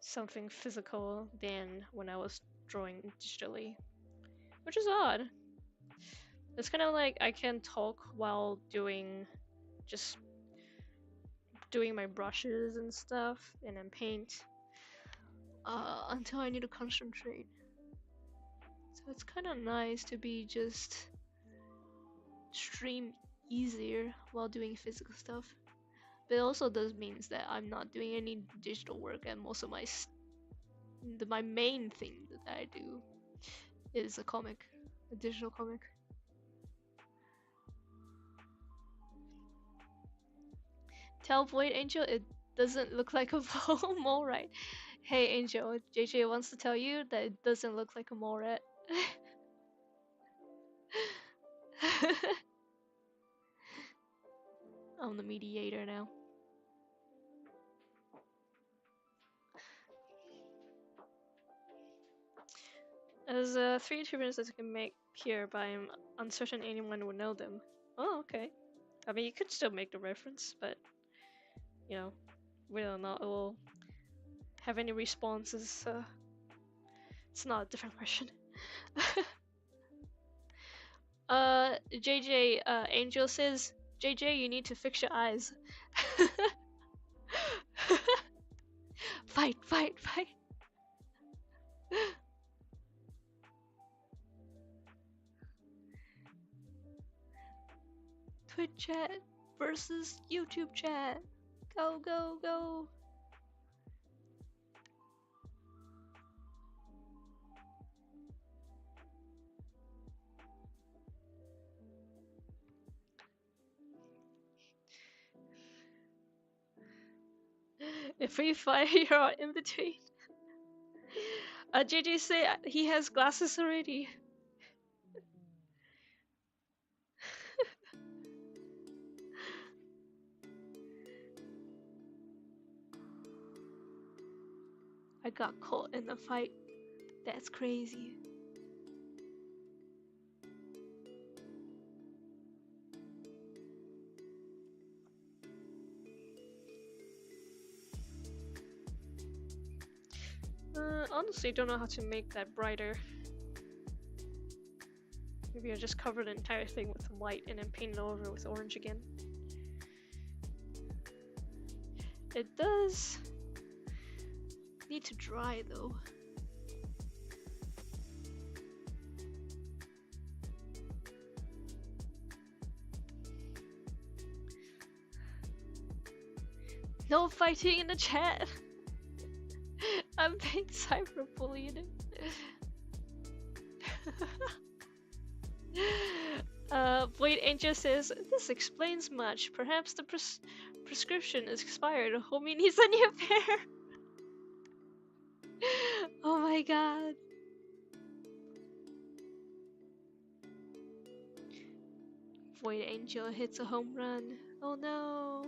S1: something physical than when I was drawing digitally, which is odd. It's kind of like I can talk while just doing my brushes and stuff, and then paint until I need to concentrate. So it's kind of nice to be just stream easier while doing physical stuff. But it also does means that I'm not doing any digital work, and most of my main thing that I do is a digital comic. Tell Void Angel it doesn't look like a mole rat. Hey Angel, JJ wants to tell you that it doesn't look like a mole rat. I'm the mediator now. There's 3 achievements that you can make here, but I'm uncertain anyone would know them. Oh, okay. I mean, you could still make the reference, but you know, whether or not it will have any responses, it's not a different question. JJ, Angel says, JJ, you need to fix your eyes. Fight, fight, fight. Twitch chat versus YouTube chat. Go, go, go. If we fight, you're in between. JJ say he has glasses already. I got caught in a fight. That's crazy. Honestly, don't know how to make that brighter. Maybe I just cover the entire thing with white and then paint it over with orange again. It does need to dry though. No fighting in the chat! I'm being cyberbullied. Void Angel says, this explains much. Perhaps the prescription is expired. Homie needs a new pair. Oh my god. Void Angel hits a home run. Oh no.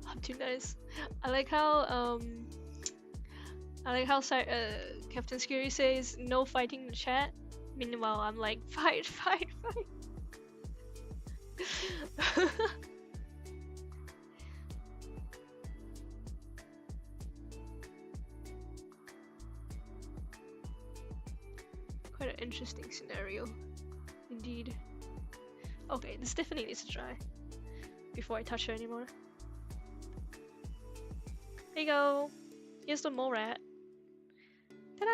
S1: I'm too nice. I like how Captain Scary says no fighting in the chat. Meanwhile, I'm like fight, fight, fight. Quite an interesting scenario, indeed. Okay, this definitely needs to dry before I touch her anymore. There you go. Here's the mole rat. Ta-da!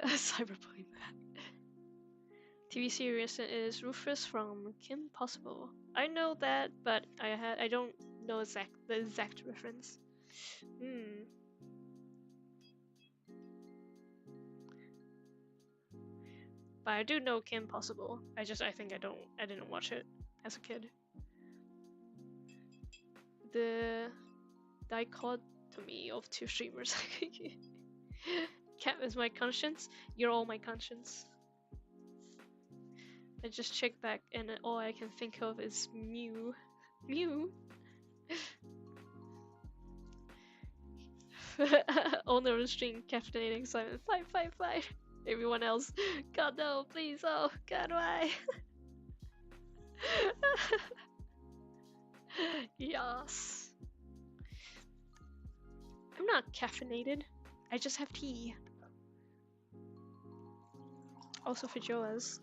S1: Cyberbullying that. TV series is Rufus from Kim Possible. I know that, but I don't know the exact reference. Hmm. But I do know Kim Possible. I think I didn't watch it as a kid. The dichotomy of two streamers. Cat is my conscience. You're all my conscience. I just checked back and all I can think of is Mew. Mew. Owner of the stream, caffeinating Simon. Fight. Everyone else, God no, please, oh God, why? Yes. I'm not caffeinated. I just have tea. Also feijoas.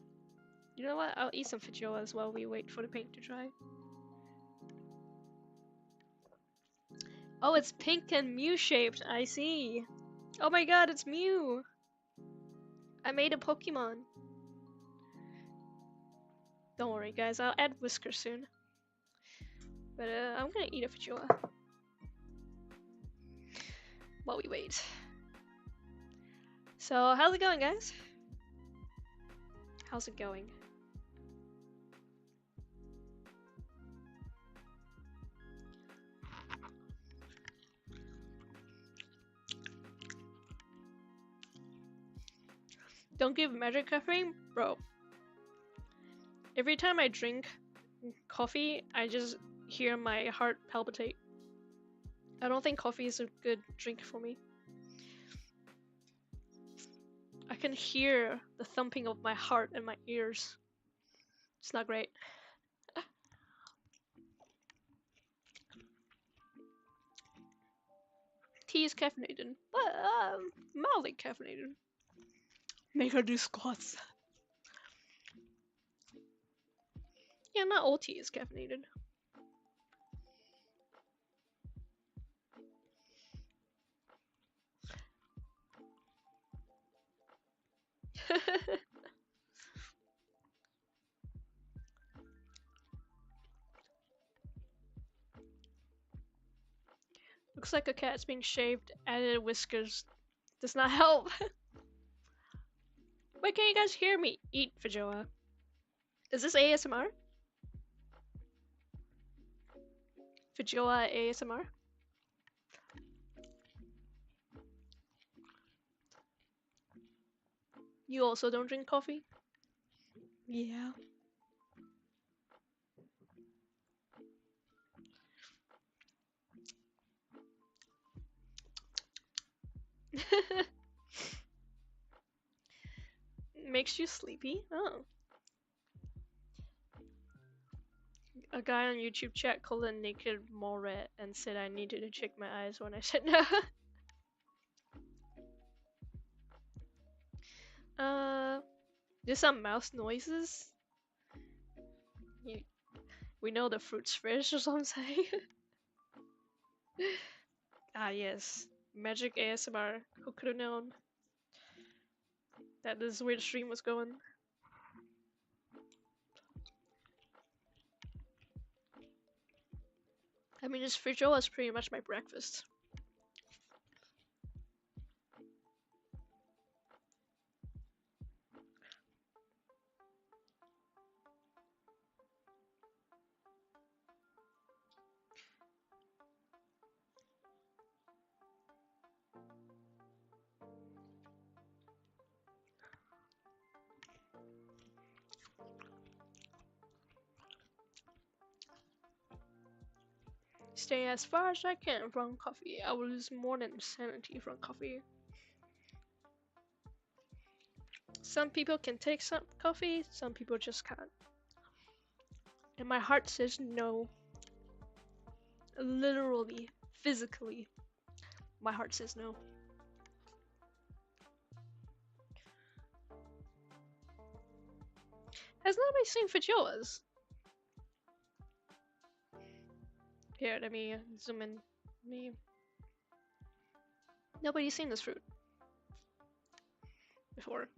S1: You know what? I'll eat some feijoas while we wait for the paint to dry. Oh, it's pink and Mew shaped. I see. Oh my God, it's Mew. I made a Pokemon. Don't worry, guys. I'll add whiskers soon. But I'm gonna eat a feijoa while we wait. So, how's it going, guys? How's it going? Don't give Magic caffeine? Bro. Every time I drink coffee, I just hear my heart palpitate. I don't think coffee is a good drink for me. I can hear the thumping of my heart in my ears. It's not great. Tea is caffeinated, but mildly caffeinated. Make her do squats. Yeah, not all tea is caffeinated. Looks like a cat's being shaved. Added whiskers does not help. Wait, can you guys hear me eat feijoa? Is this ASMR? Feijoa ASMR? You also don't drink coffee? Yeah. Makes you sleepy? Oh. A guy on YouTube chat called a naked mole rat and said I needed to check my eyes when I said no. There's some mouse noises. We know the fruit's fresh or something. Ah yes, Magic ASMR. Who could have known that this is where the stream was going? I mean, this feijoa is pretty much my breakfast. Stay as far as I can from coffee. I will lose more than sanity from coffee. Some people can take some coffee, some people just can't. And my heart says no. Literally, physically, my heart says no. Has nobody seen feijoas? Here, let me zoom in. Nobody's seen this fruit before.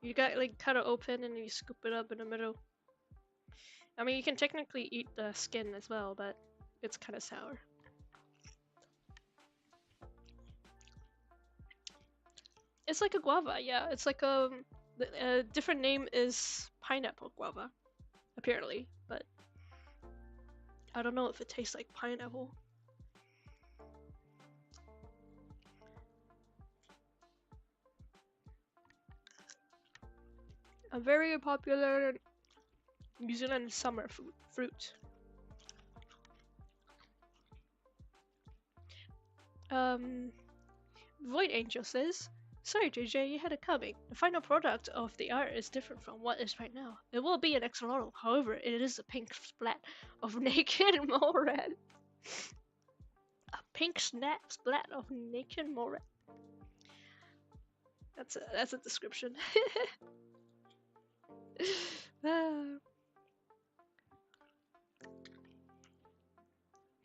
S1: You got like cut it open and you scoop it up in the middle. I mean, you can technically eat the skin as well, but it's kind of sour. It's like a guava, yeah. It's like a different name is pineapple guava, apparently, but I don't know if it tastes like pineapple. A very popular New Zealand summer fruit. Void Angel says, "Sorry, JJ, you had it coming. The final product of the art is different from what is right now. It will be an axolotl. However, it is a pink splat of naked mole rat. A pink splat of naked mole rat. That's a description."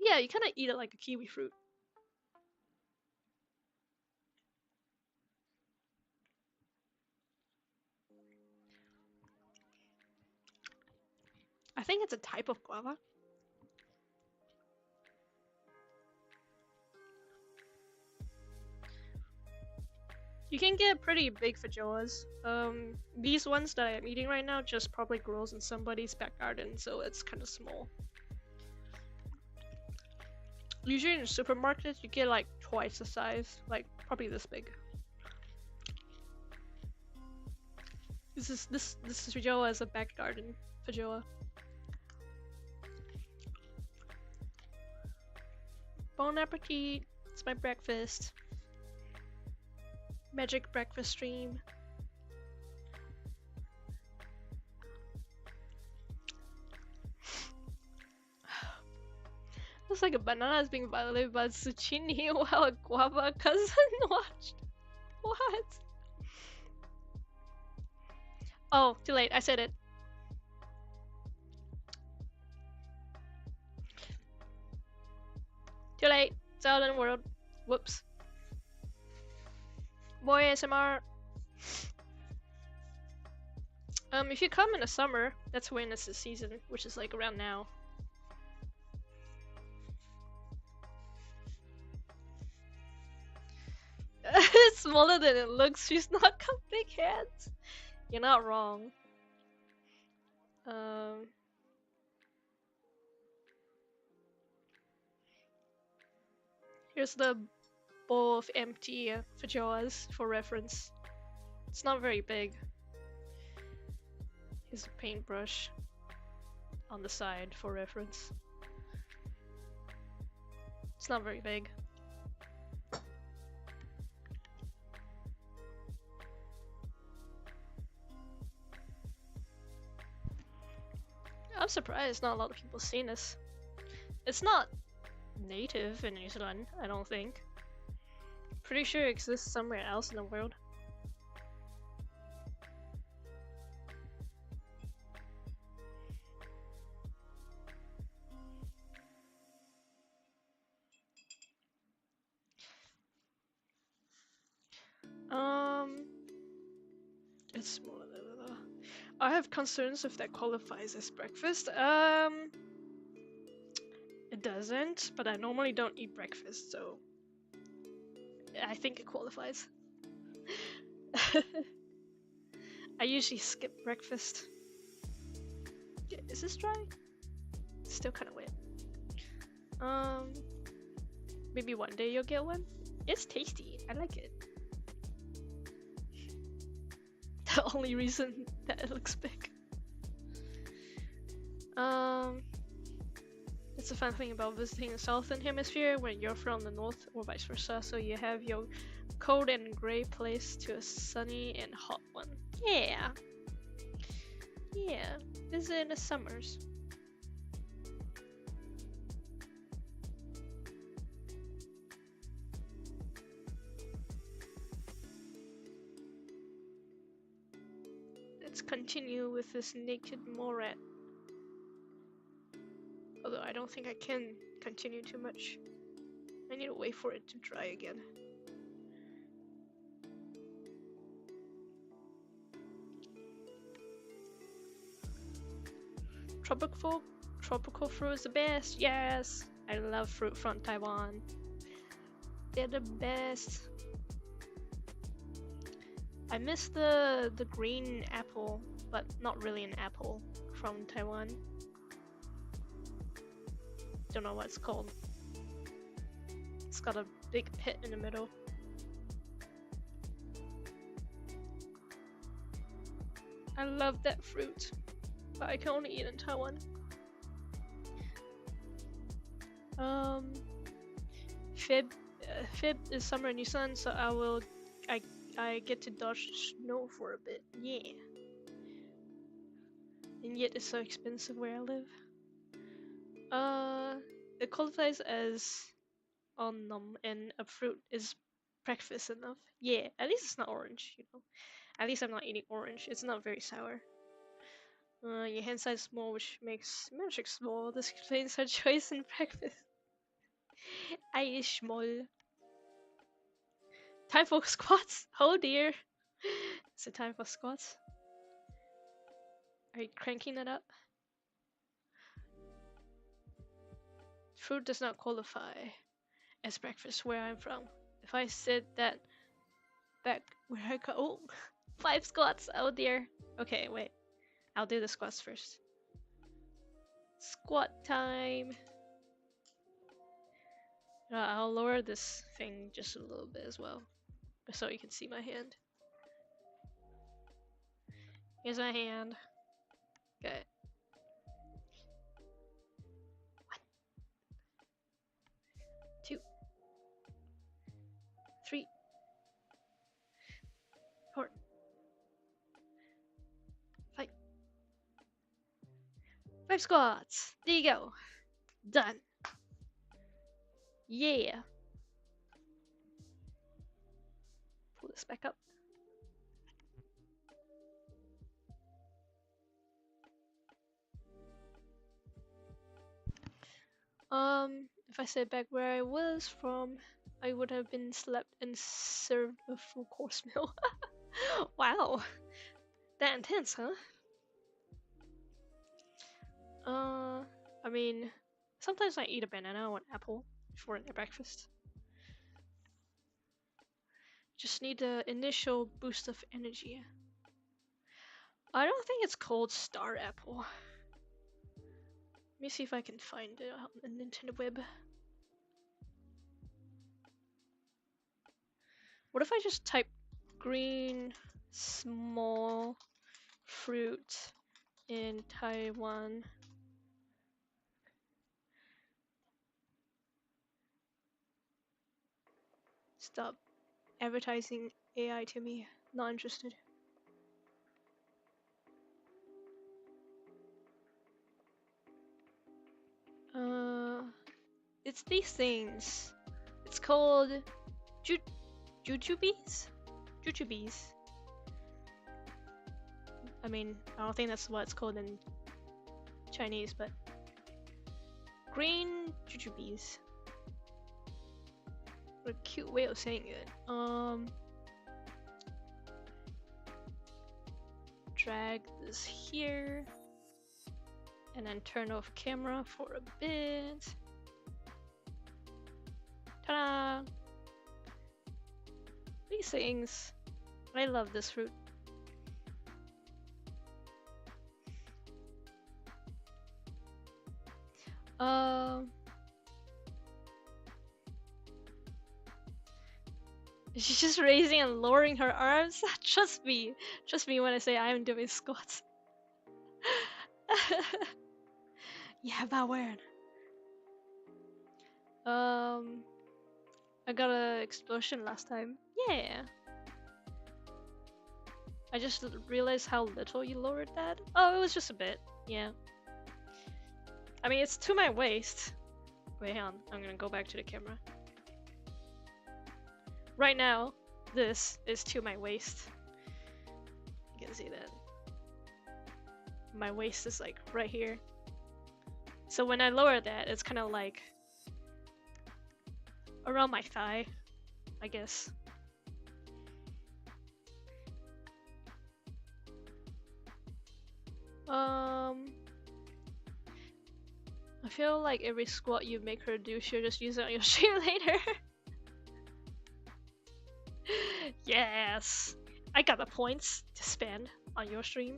S1: Yeah, you kind of eat it like a kiwi fruit. I think it's a type of guava. You can get pretty big feijoas. These ones that I'm eating right now just probably grows in somebody's back garden, so it's kind of small. Usually in supermarkets, you get like twice the size, like probably this big. This feijoa is a back garden feijoa. Bon appetit! It's my breakfast. Magic breakfast stream. Looks like a banana is being violated by zucchini while a guava cousin watched. What? Oh, too late. I said it. Too late. It's out in the world. Whoops. Boy ASMR. If you come in the summer, that's when it's the season, which is like around now. It's smaller than it looks. She's not got big hands. You're not wrong. Here's the bowl of empty feijoas for reference. It's not very big. Here's a paintbrush on the side for reference. It's not very big. I'm surprised not a lot of people seen this. It's not native in New Zealand, I don't think. Pretty sure it exists somewhere else in the world. It's smaller. I have concerns if that qualifies as breakfast. It doesn't, but I normally don't eat breakfast, so I think it qualifies. I usually skip breakfast. Is this dry? It's still kind of wet. Maybe one day you'll get one. It's tasty. I like it. The only reason that it looks big. It's a fun thing about visiting the southern hemisphere when you're from the north or vice versa, so you have your cold and gray place to a sunny and hot one. Yeah. Yeah, visit in the summers. Let's continue with this naked mole rat. Although I don't think I can continue too much. I need to wait for it to dry again. tropical fruit is the best. Yes, I love fruit from Taiwan. They're the best. I miss the green apple, but not really an apple from Taiwan. Don't know what it's called. It's got a big pit in the middle. I love that fruit, but I can only eat in Taiwan. Feb is summer in New Zealand, so I get to dodge snow for a bit. Yeah. And yet it's so expensive where I live. It qualifies as autumn, and a fruit is breakfast enough. Yeah, at least it's not orange, you know. At least I'm not eating orange. It's not very sour. Your hand size is small, which makes magic small. This explains her choice in breakfast. I is small. Time for squats? Oh dear. Is it time for squats? Are you cranking it up? Fruit does not qualify as breakfast where I'm from. If I said that back where I go, oh, 5 squats. Oh dear. Okay, wait. I'll do the squats first. Squat time. I'll lower this thing just a little bit as well, so you can see my hand. Here's my hand. Okay. 1, 2, 3, 4, 5. 5 squats. There you go. Done. Yeah. Pull this back up. If I said back where I was from, I would have been slept and served a full course meal. Wow. That intense, huh? I mean, sometimes I eat a banana or an apple for breakfast. Just need the initial boost of energy. I don't think it's called Star Apple. Let me see if I can find it on the Nintendo web. What if I just type green small fruit in Taiwan? Stop advertising AI to me. Not interested. It's these things. It's called jujubes? Jujubes. I mean, I don't think that's what it's called in Chinese, but green jujubes. What a cute way of saying it. Drag this here, and then turn off camera for a bit. Ta-da! These things. I love this fruit. She's just raising and lowering her arms. Trust me when I say I'm doing squats. Yeah, about weird. I got an explosion last time. Yeah. I just realized how little you lowered that. Oh, it was just a bit. Yeah. I mean, it's to my waist. Wait, hang on. I'm gonna go back to the camera. Right now, this is to my waist. You can see that. My waist is like right here. So when I lower that, it's kind of like around my thigh, I guess. I feel like every squat you make her do, she'll just use it on your stream later. Yes! I got the points to spend on your stream.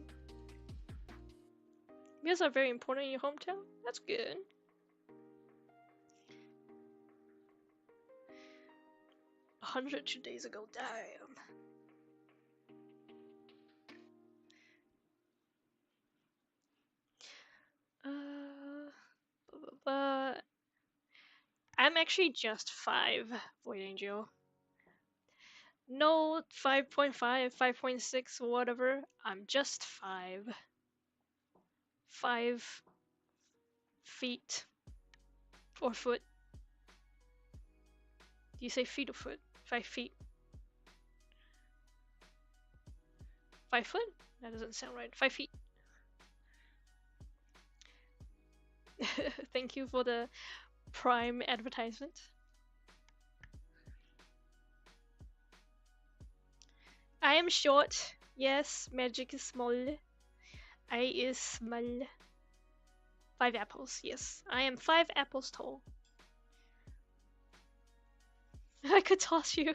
S1: Meals are very important in your hometown? That's good. A 102 days ago, damn. But I'm actually just 5, Void Angel. No 5.5, 5.6, whatever. I'm just 5. 5 feet or foot. Do you say feet or foot? 5 feet. 5 foot? That doesn't sound right. 5 feet. Thank you for the Prime advertisement. I am short. Yes, Magik is small. I is small. 5 apples. Yes, I am 5 apples tall. I could toss you.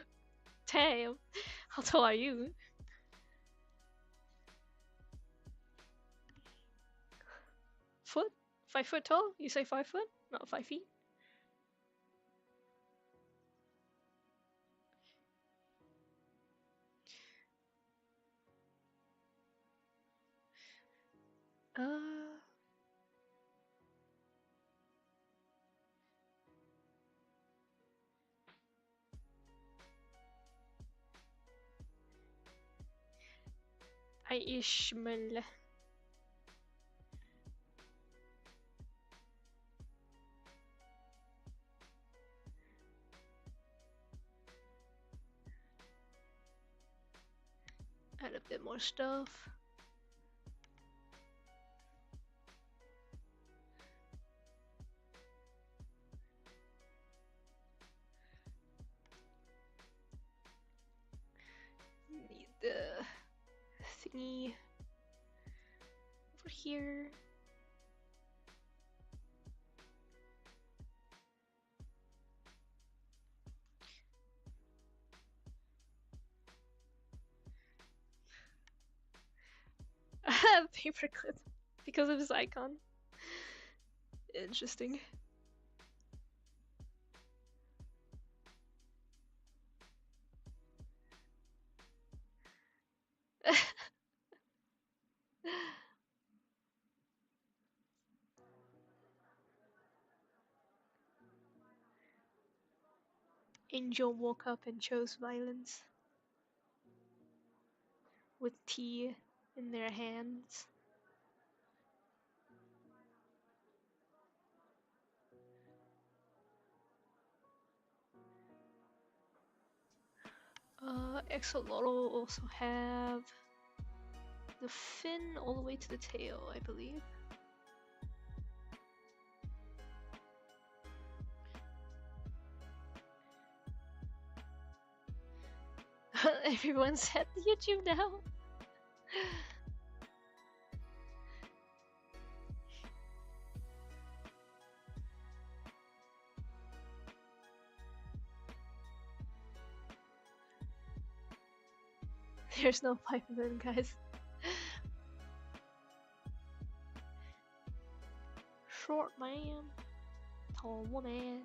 S1: Damn. How tall are you? Foot? 5 foot tall? You say 5 foot? Not 5 feet? I Ishmael. Add a bit more stuff. Need the thingy over here. Paperclip because of his icon. Interesting. Angel woke up and chose violence with tea in their hands. Axolotl will also have the fin all the way to the tail, I believe. Everyone's at YouTube now. There's no pipe in them, guys. Short man, tall woman.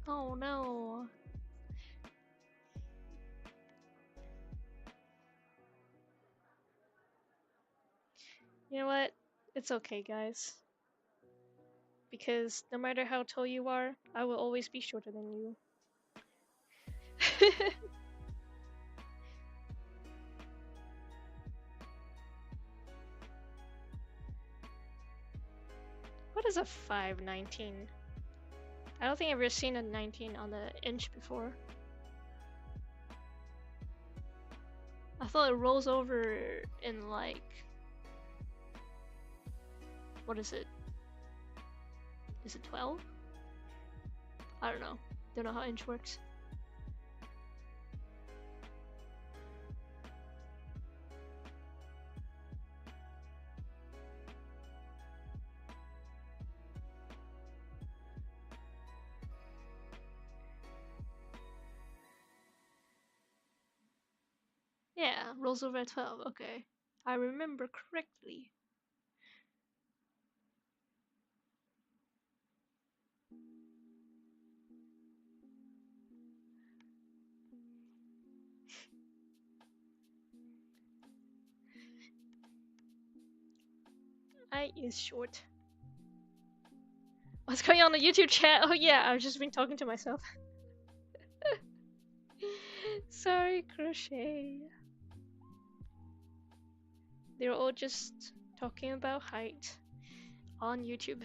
S1: Oh no. You know what? It's okay, guys. Because no matter how tall you are, I will always be shorter than you. What is a 519? I don't think I've ever seen a 19 on the inch before. thought it rolls over in like... What is it? Is it 12? I don't know. Don't know how inch works. Yeah, rolls over at 12. Okay. I remember correctly. I is short. What's going on in the YouTube chat? Oh yeah, I've just been talking to myself. Sorry, Crochet. They're all just talking about height on YouTube.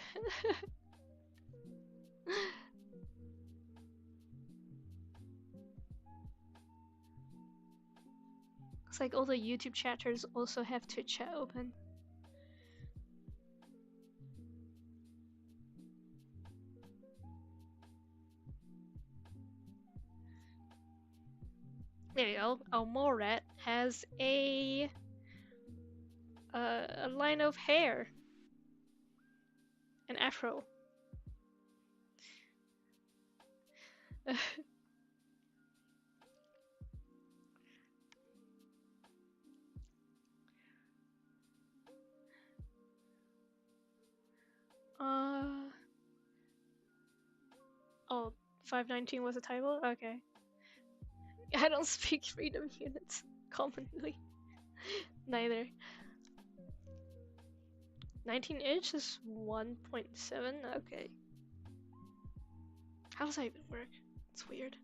S1: It's like all the YouTube chatters also have Twitch chat open. There you go. Almorat has a line of hair, an afro. Oh, 519 was a typo? Okay. I don't speak freedom units commonly. Neither. 19 inch is 1.7? Okay. How does that even work? It's weird.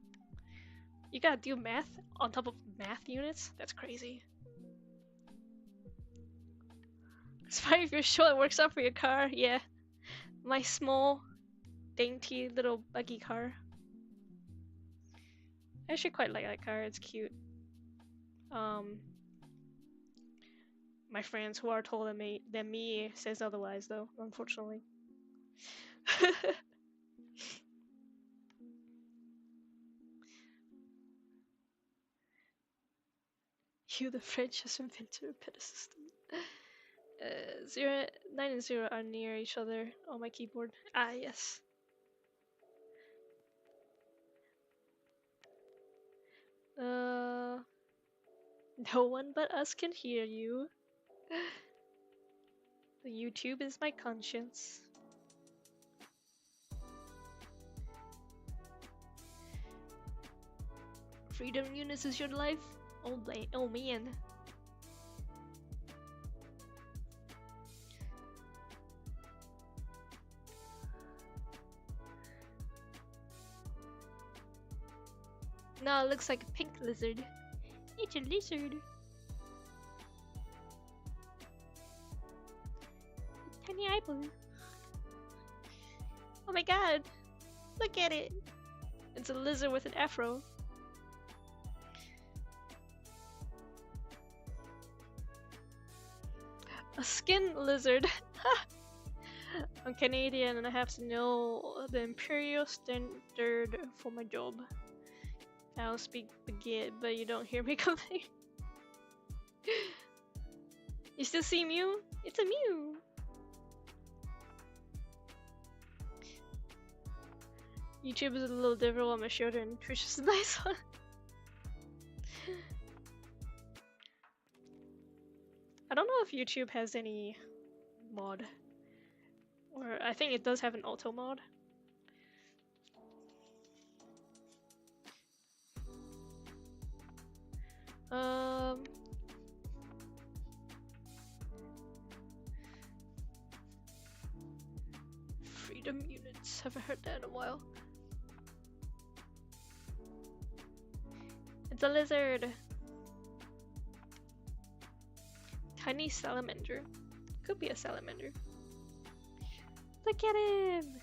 S1: You gotta do math on top of math units? That's crazy. It's fine if you're sure it works out for your car, yeah. My small, dainty little buggy car. I actually quite like that car, it's cute. My friends who are taller than me says otherwise though, unfortunately. You, the French, has invented a better system. 9 and 0 are near each other on my keyboard. Ah, yes. No one but us can hear you. The YouTube is my conscience. Freedom units is your life? Oh man. No, it looks like a pink lizard. It's a lizard. Tiny eyeball. Oh my god. Look at it. It's a lizard with an afro. A skin lizard. I'm Canadian and I have to know the imperial standard for my job. I don't speak Magik, but you don't hear me coming. You still see Mew? It's a Mew! YouTube is a little different on my shoulder and Twitch is a nice one. I don't know if YouTube has any mod. Or I think it does have an auto mod. Freedom units. Haven't heard that in a while. It's a lizard. Tiny salamander. Could be a salamander. Look at him!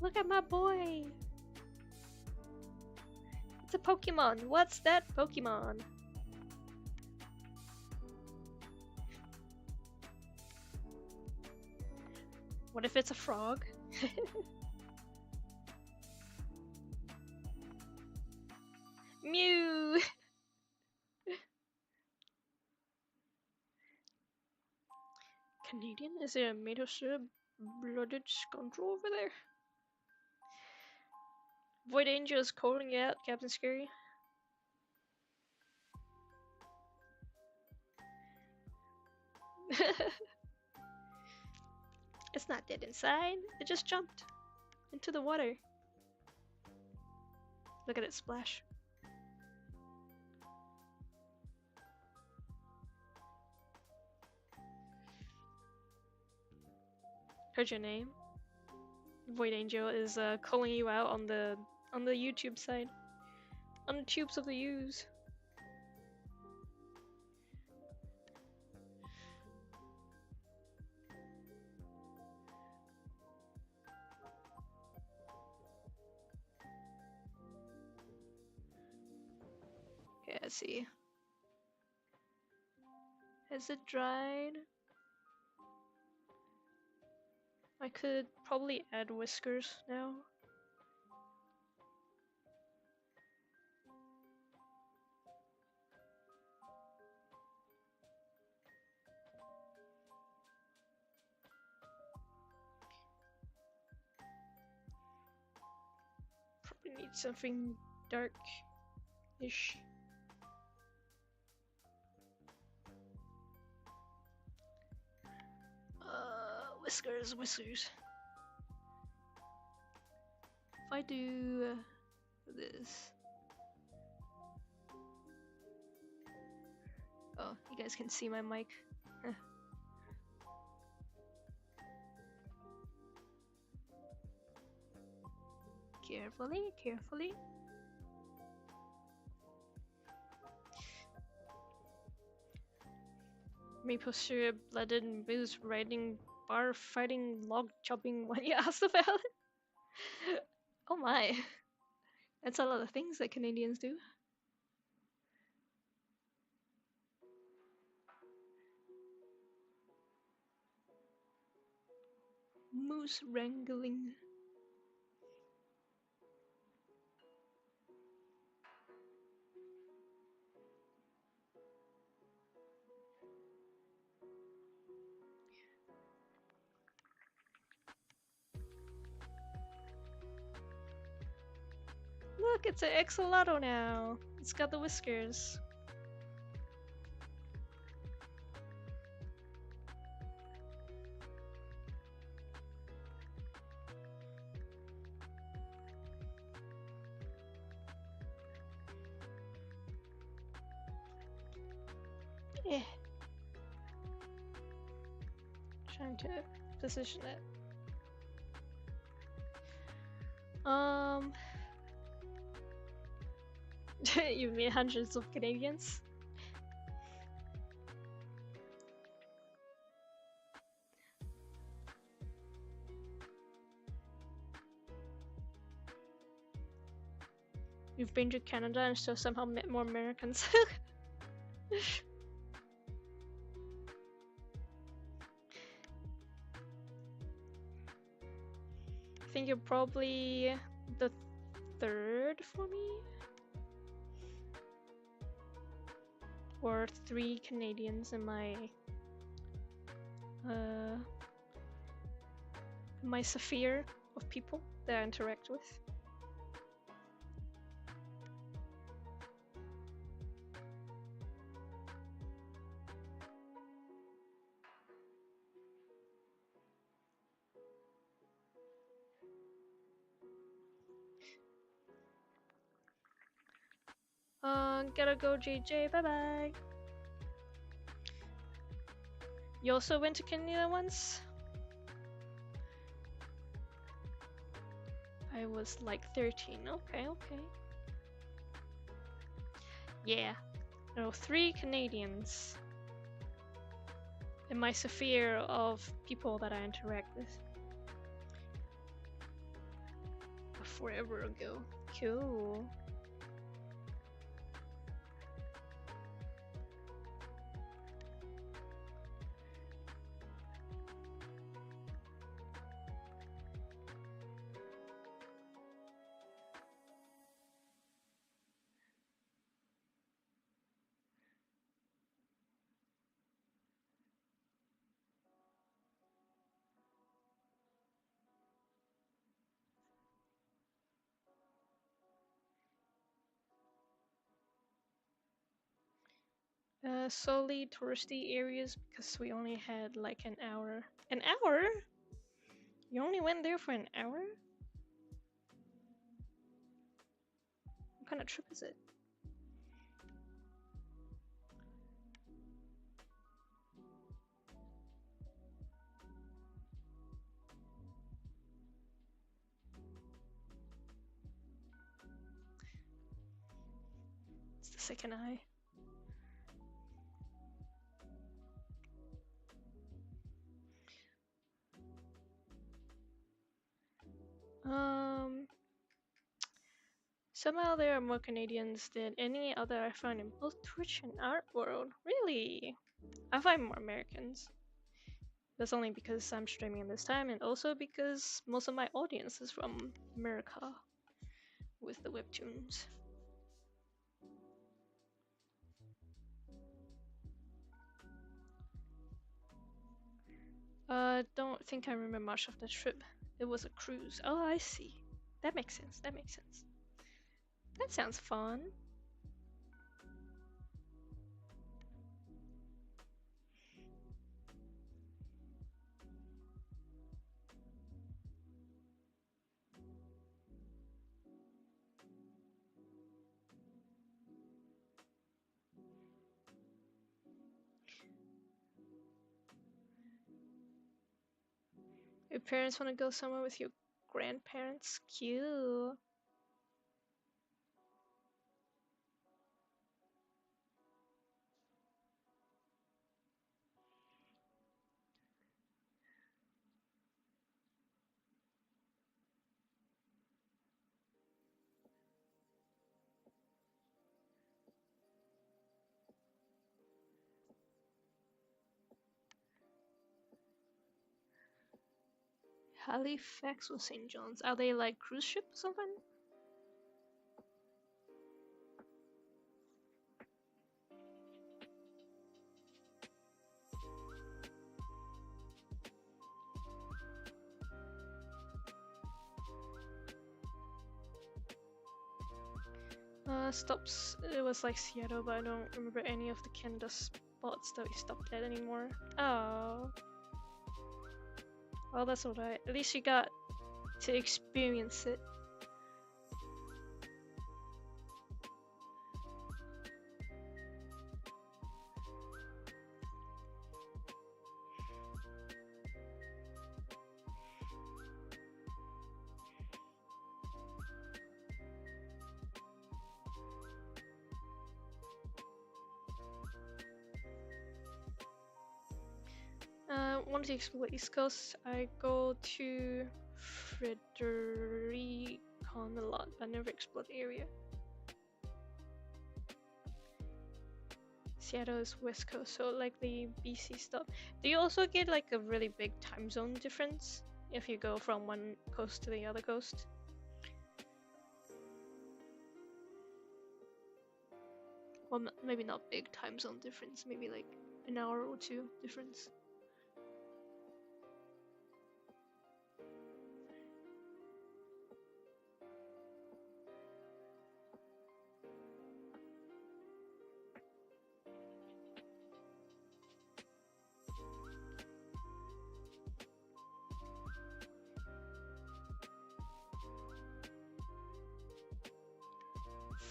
S1: Look at my boy! It's a Pokemon. What's that Pokemon? What if it's a frog? Mew! Canadian? Is there a maple syrup blooded scoundrel over there? Void Angel is calling you out, Captain Scary. It's not dead inside. It just jumped into the water. Look at it splash. Heard your name. Void Angel is calling you out on the YouTube side. On the tubes of the U's. Okay, let's see. Has it dried? I could probably add whiskers now. Probably need something dark-ish. Whiskers. If I do this. Oh, you guys can see my mic. Carefully. Maple syrup blooded moose riding bar fighting log chopping when you asked about it. Oh my. That's a lot of things that Canadians do. Moose wrangling. Look, it's an axolotl now. It's got the whiskers. Yeah. Trying to position it. You mean hundreds of Canadians? You've been to Canada and so somehow met more Americans. I think you're probably the third for me? Or 3 Canadians in my sphere of people that I interact with. Gotta go, JJ. Bye bye. You also went to Canada once? I was like 13. Okay. Yeah. No, 3 Canadians in my sphere of people that I interact with. Forever ago. Cool. Solely touristy areas because we only had like an hour. An hour? You only went there for an hour? What kind of trip is it? It's the second eye. Somehow there are more Canadians than any other I find in both Twitch and art world. Really? I find more Americans. That's only because I'm streaming this time and also because most of my audience is from America with the webtoons. Don't think I remember much of the trip. It was a cruise. Oh, I see. That makes sense. That makes sense. That sounds fun. Your parents want to go somewhere with your grandparents? Cute. Halifax or St. John's? Are they like cruise ship or something? Stops. It was like Seattle, but I don't remember any of the Canada spots that we stopped at anymore. Oh. Well, that's alright. At least you got to experience it. 'Want to explore East Coast, I go to Fredericton a lot, but I never explored the area. Seattle is West Coast, so like the BC stuff. Do you also get like a really big time zone difference if you go from one coast to the other coast? Well, maybe not big time zone difference, maybe like an hour or two difference.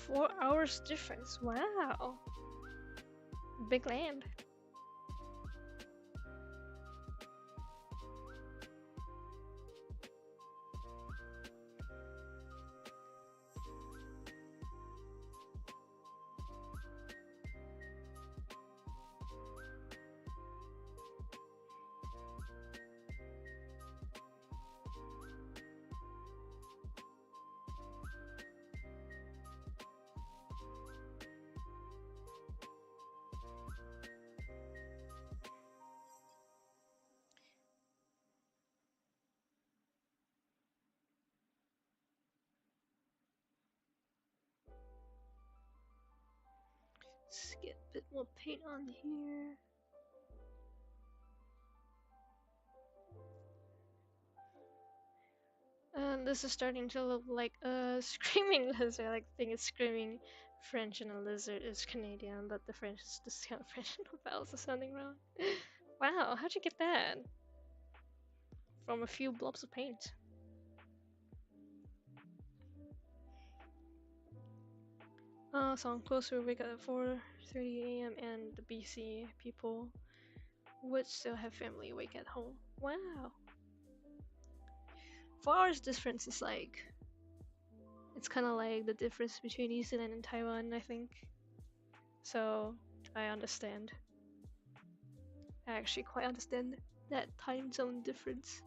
S1: 4 hours difference. Wow. Big land. Let's get a bit more paint on here. And this is starting to look like a screaming lizard. I like think it's screaming French and a lizard is Canadian, but the French discount French no vowels are sounding wrong. Wow, how'd you get that? From a few blobs of paint. So I'm closer to wake up at 4:30 a.m. and the BC people would still have family awake at home. Wow. 4 hours difference is like, it's kind of like the difference between New Zealand and Taiwan, I think. So I understand. I actually quite understand that time zone difference.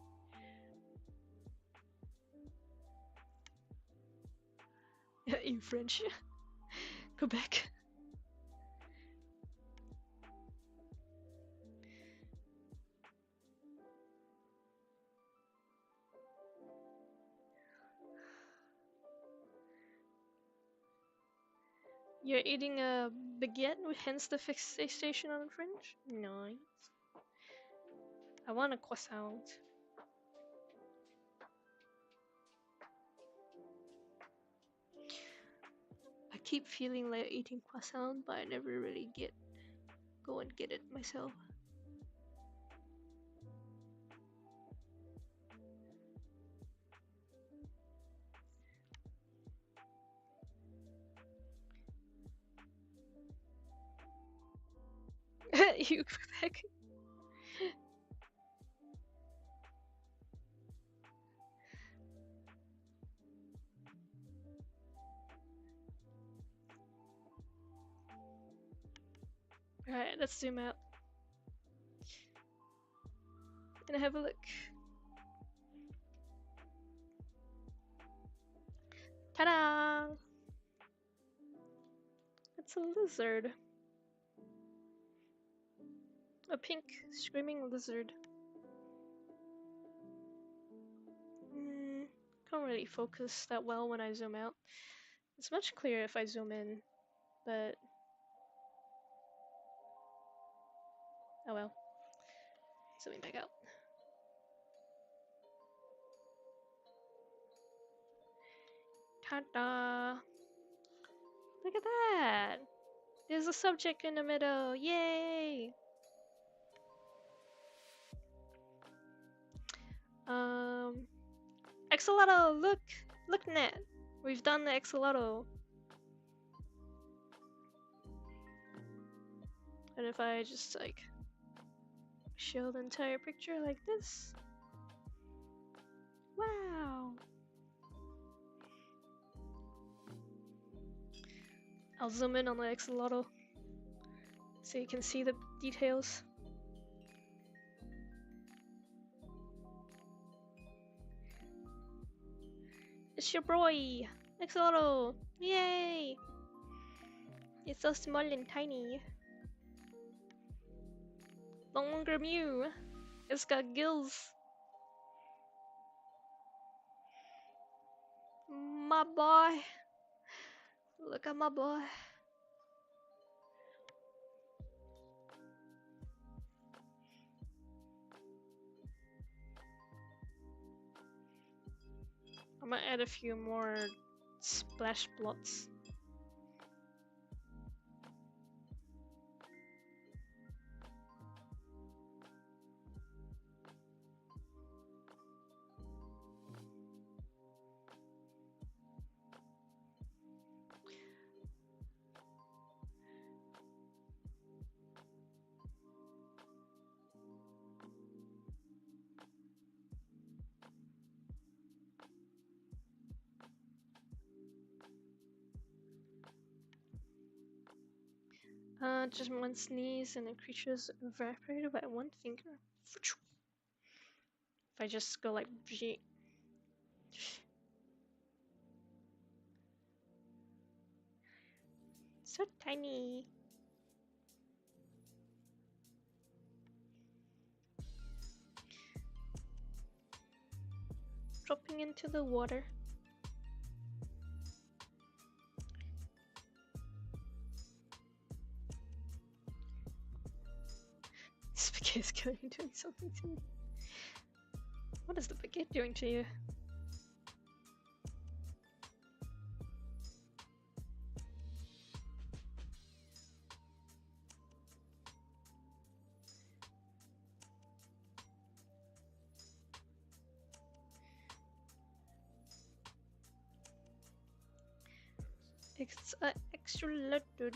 S1: In French. Quebec. You're eating a baguette, hence the fixation on French? Nice. I want a croissant. I keep feeling like eating croissant, but I never really go and get it myself. You Quebec. Alright, let's zoom out. And have a look. Ta-da! It's a lizard. A pink screaming lizard. Can't really focus that well when I zoom out. It's much clearer if I zoom in, but oh well. Zooming back out. Ta-da! Look at that! There's a subject in the middle! Yay! Axolotl! Look! Look, Nat! We've done the axolotl. And if I just like show the entire picture like this. Wow! I'll zoom in on the axolotl so you can see the details. It's your boy! Axolotl! Yay! It's so small and tiny. No longer Mew. It's got gills. My boy. Look at my boy. I'm gonna add a few more splash blots. Just one sneeze and the creature's evaporated by one finger. If I just go like G. So tiny. Dropping into the water. Spaghetti's doing something to me. What is the baguette doing to you? It's a extra little.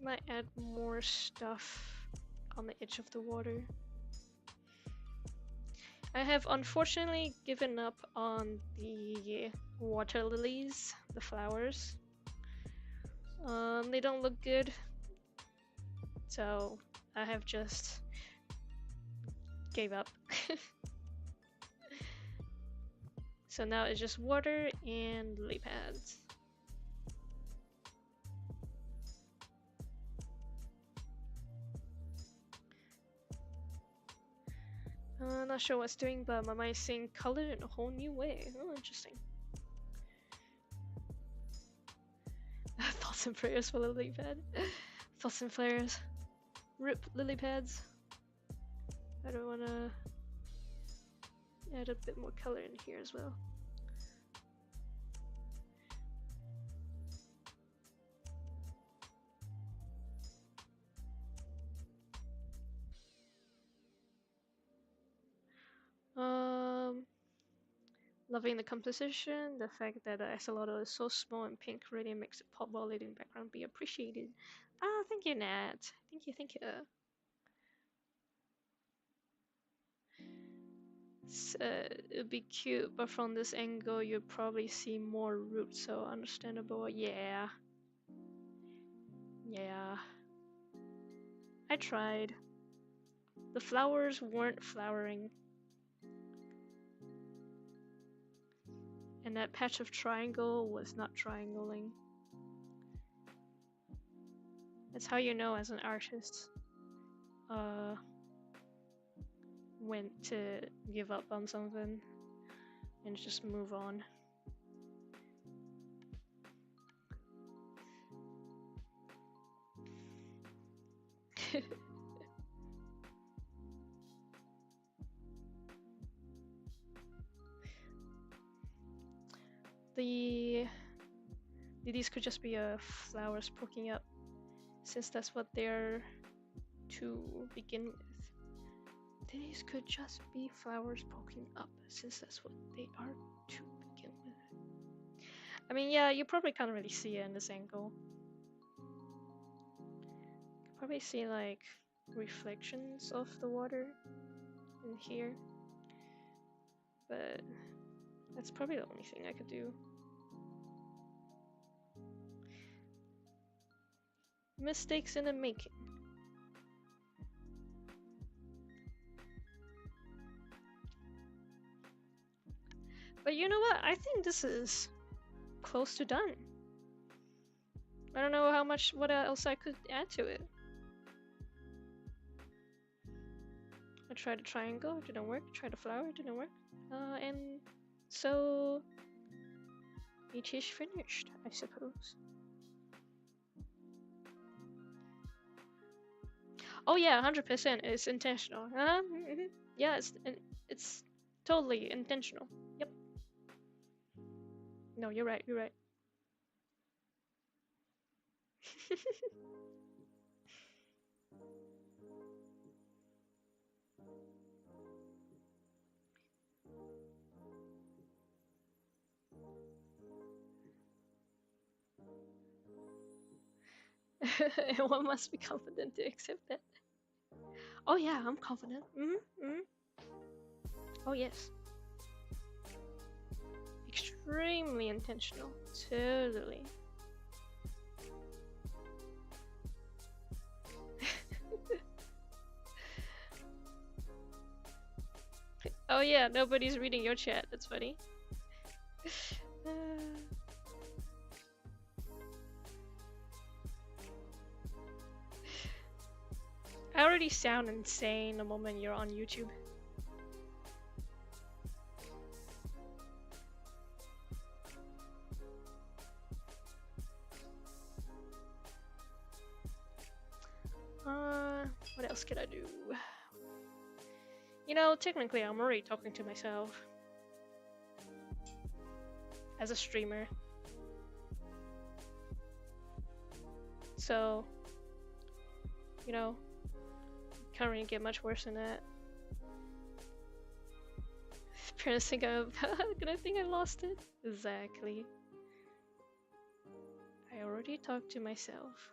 S1: Might add more stuff on the edge of the water. I have unfortunately given up on the water lilies, the flowers. They don't look good, so I have just gave up. So now it's just water and lily pads. Not sure what's doing, but my mind is seeing color in a whole new way. Oh, interesting. Thoughts and prayers for lily pad. Thoughts and flares. Rip lily pads. I don't wanna add a bit more color in here as well. Loving the composition, the fact that the axolotl is so small and pink really makes the pop violating background be appreciated. Ah, thank you, Nat. Thank you, thank you. It'd be cute, but from this angle, you'd probably see more roots, so understandable. Yeah. Yeah. I tried. The flowers weren't flowering. And that patch of triangle was not triangling. That's how you know as an artist when to give up on something and just move on. These could just be flowers poking up, since that's what they're to begin with. These could just be flowers poking up, since that's what they are to begin with. I mean, yeah, you probably can't really see it in this angle. You can probably see like reflections of the water in here, but that's probably the only thing I could do. Mistakes in the making. But you know what? I think this is close to done. I don't know what else I could add to it. I tried a triangle, it didn't work. Tried a flower, it didn't work. And so it is finished, I suppose. Oh yeah, 100%. It's intentional. Yeah, it's totally intentional. Yep. No, you're right. You're right. One must be confident to accept that. Oh yeah, I'm confident. Oh yes. Extremely intentional. Totally. Oh yeah, nobody's reading your chat. That's funny. I already sound insane the moment you're on YouTube. What else could I do? You know, technically I'm already talking to myself as a streamer. So, you know, Can't really get much worse than that. Parents think I'm gonna think I lost it. Exactly. I already talked to myself.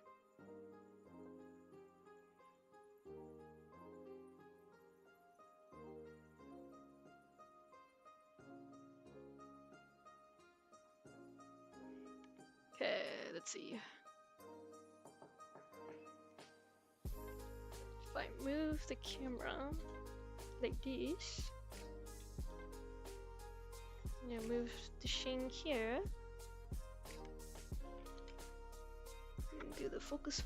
S1: Okay, let's see. If I move the camera like this, and I move the Shing here, and do the focus.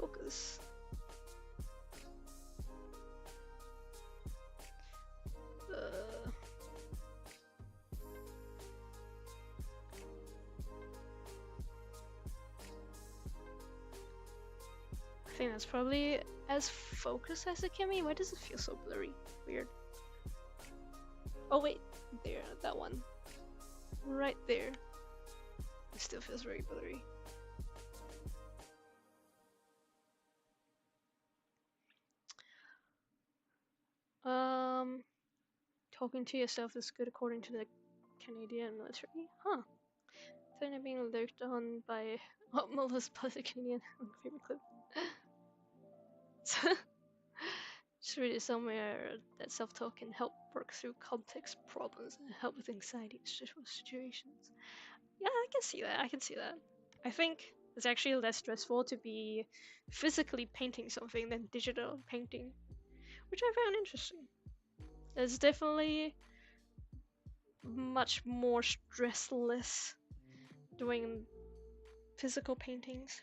S1: I think that's probably as focused as it can be. Why does it feel so blurry? Weird. Oh wait, there, that one. Right there. It still feels very blurry. Talking to yourself is good according to the Canadian military. Huh. Then I'm being lurked on by Melissa's the Canadian favorite clip. Just read it somewhere that self-talk can help work through complex problems and help with anxiety in stressful situations. Yeah, I can see that. I think it's actually less stressful to be physically painting something than digital painting, which I found interesting. It's definitely much more stressless doing physical paintings.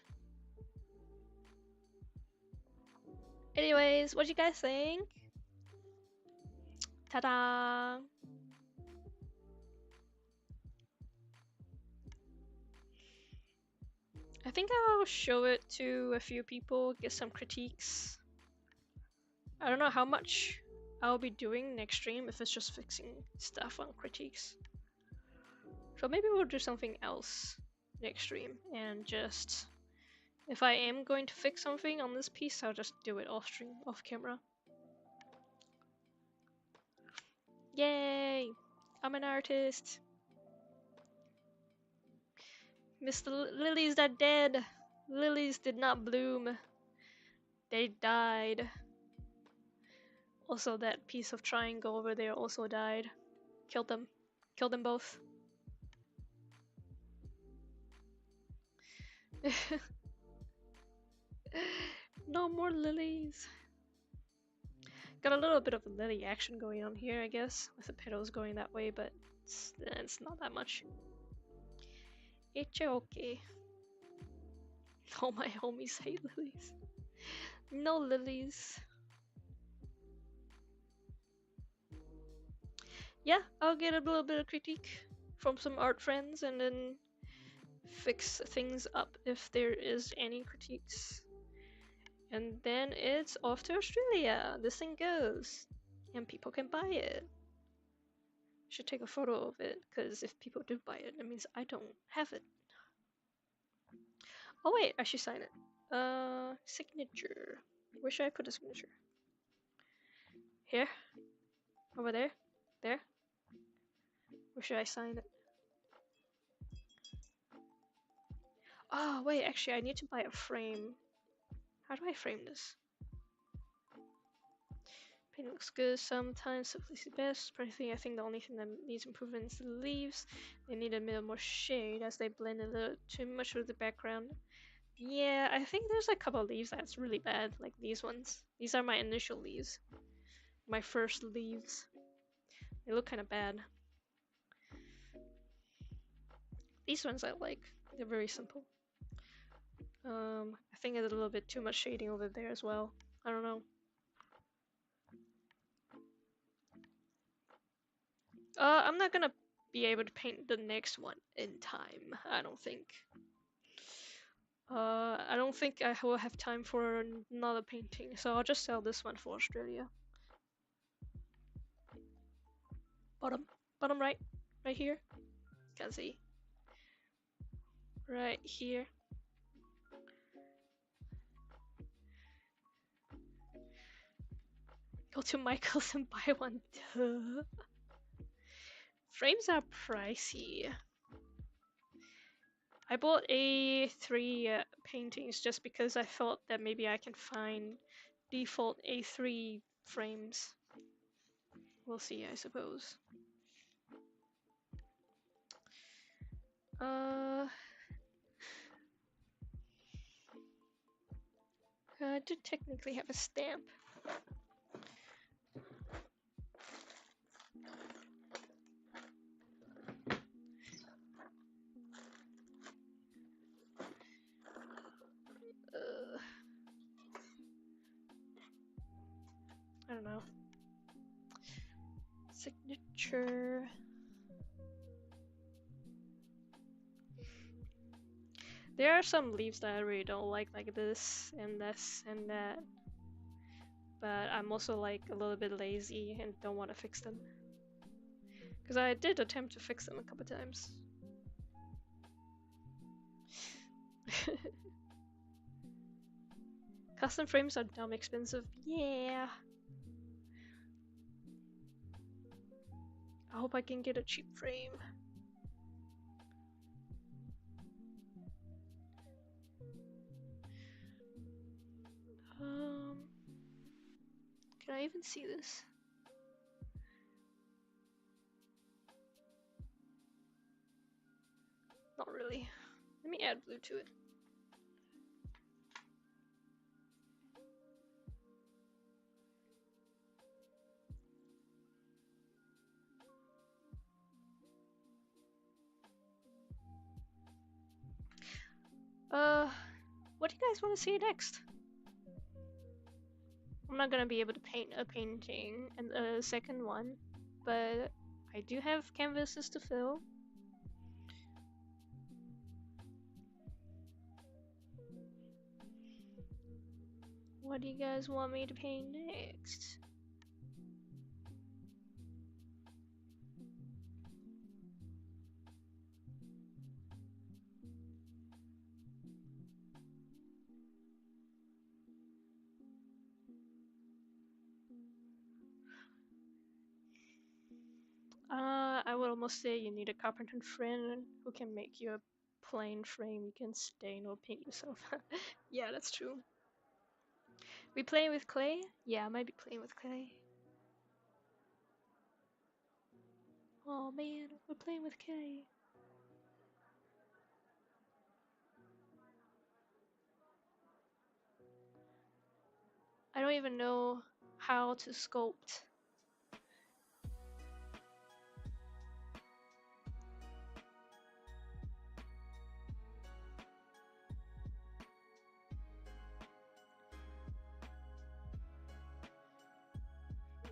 S1: Anyways, what do you guys think? Ta-da! I think I'll show it to a few people, get some critiques. I don't know how much I'll be doing next stream, if it's just fixing stuff on critiques. So maybe we'll do something else next stream, and just, if I am going to fix something on this piece, I'll just do it off stream, off camera. Yay! I'm an artist! Mr. Lilies are dead! Lilies did not bloom. They died. Also, that piece of triangle over there also died. Killed them. Killed them both. No more lilies. Got a little bit of lily action going on here, I guess, with the petals going that way, but it's not that much. It's okay. All my homies hate lilies. No lilies. Yeah, I'll get a little bit of critique from some art friends and then fix things up if there is any critiques. And then it's off to Australia. This thing goes. And people can buy it. Should take a photo of it, because if people do buy it, that means I don't have it. Oh wait, I should sign it. Signature. Where should I put the signature? Here? Over there? There? Where should I sign it? Oh wait, actually I need to buy a frame. How do I frame this? Paint looks good sometimes, simplicity best. Personally, I think the only thing that needs improvement is the leaves. They need a little more shade as they blend a little too much with the background. Yeah, I think there's a couple of leaves that's really bad, like these ones. These are my initial leaves. My first leaves. They look kind of bad. These ones I like. They're very simple. I think there's a little bit too much shading over there as well. I don't know. I'm not gonna be able to paint the next one in time, I don't think. I don't think I will have time for another painting, so I'll just sell this one for Australia. Bottom right, right here. Can see. Right here. to Michael's and buy one. Duh. Frames are pricey. I bought A3 paintings just because I thought that maybe I can find default A3 frames. We'll see, I suppose. I do technically have a stamp. I don't know. Signature. There are some leaves that I really don't like this and this and that. But I'm also like a little bit lazy and don't want to fix them. Because I did attempt to fix them a couple times. Custom frames are dumb expensive. Yeah. I hope I can get a cheap frame. Can I even see this? Not really. Let me add blue to it. What do you guys want to see next? I'm not gonna be able to paint a painting and a second one, but I do have canvases to fill. What do you guys want me to paint next? I would almost say you need a carpenter friend who can make you a plain frame you can stain or paint yourself. Yeah, that's true. We playing with clay? Yeah, I might be playing with clay. Oh man, we're playing with clay. I don't even know how to sculpt.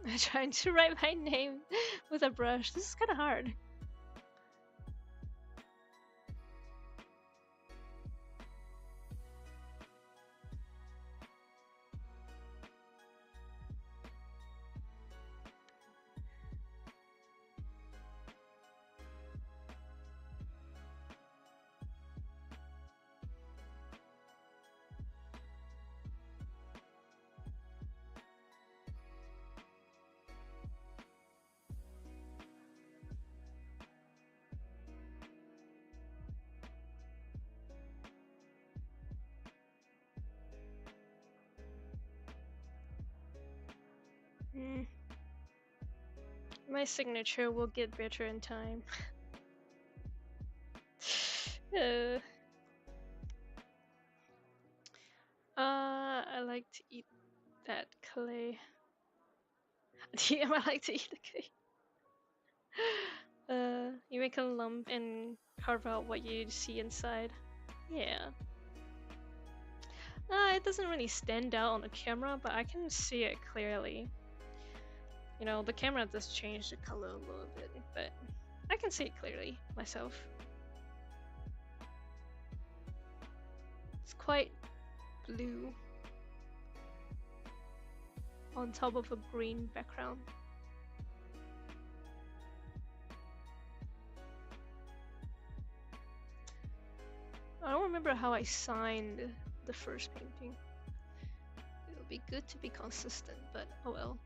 S1: I'm trying to write my name with a brush. This is kind of hard. My signature will get better in time. I like to eat that clay. Damn, I like to eat the clay. You make a lump and carve out what you see inside. Yeah. It doesn't really stand out on the camera, but I can see it clearly. You know, the camera does change the color a little bit, but I can see it clearly myself. It's quite blue on top of a green background. I don't remember how I signed the first painting. It would be good to be consistent, but oh well.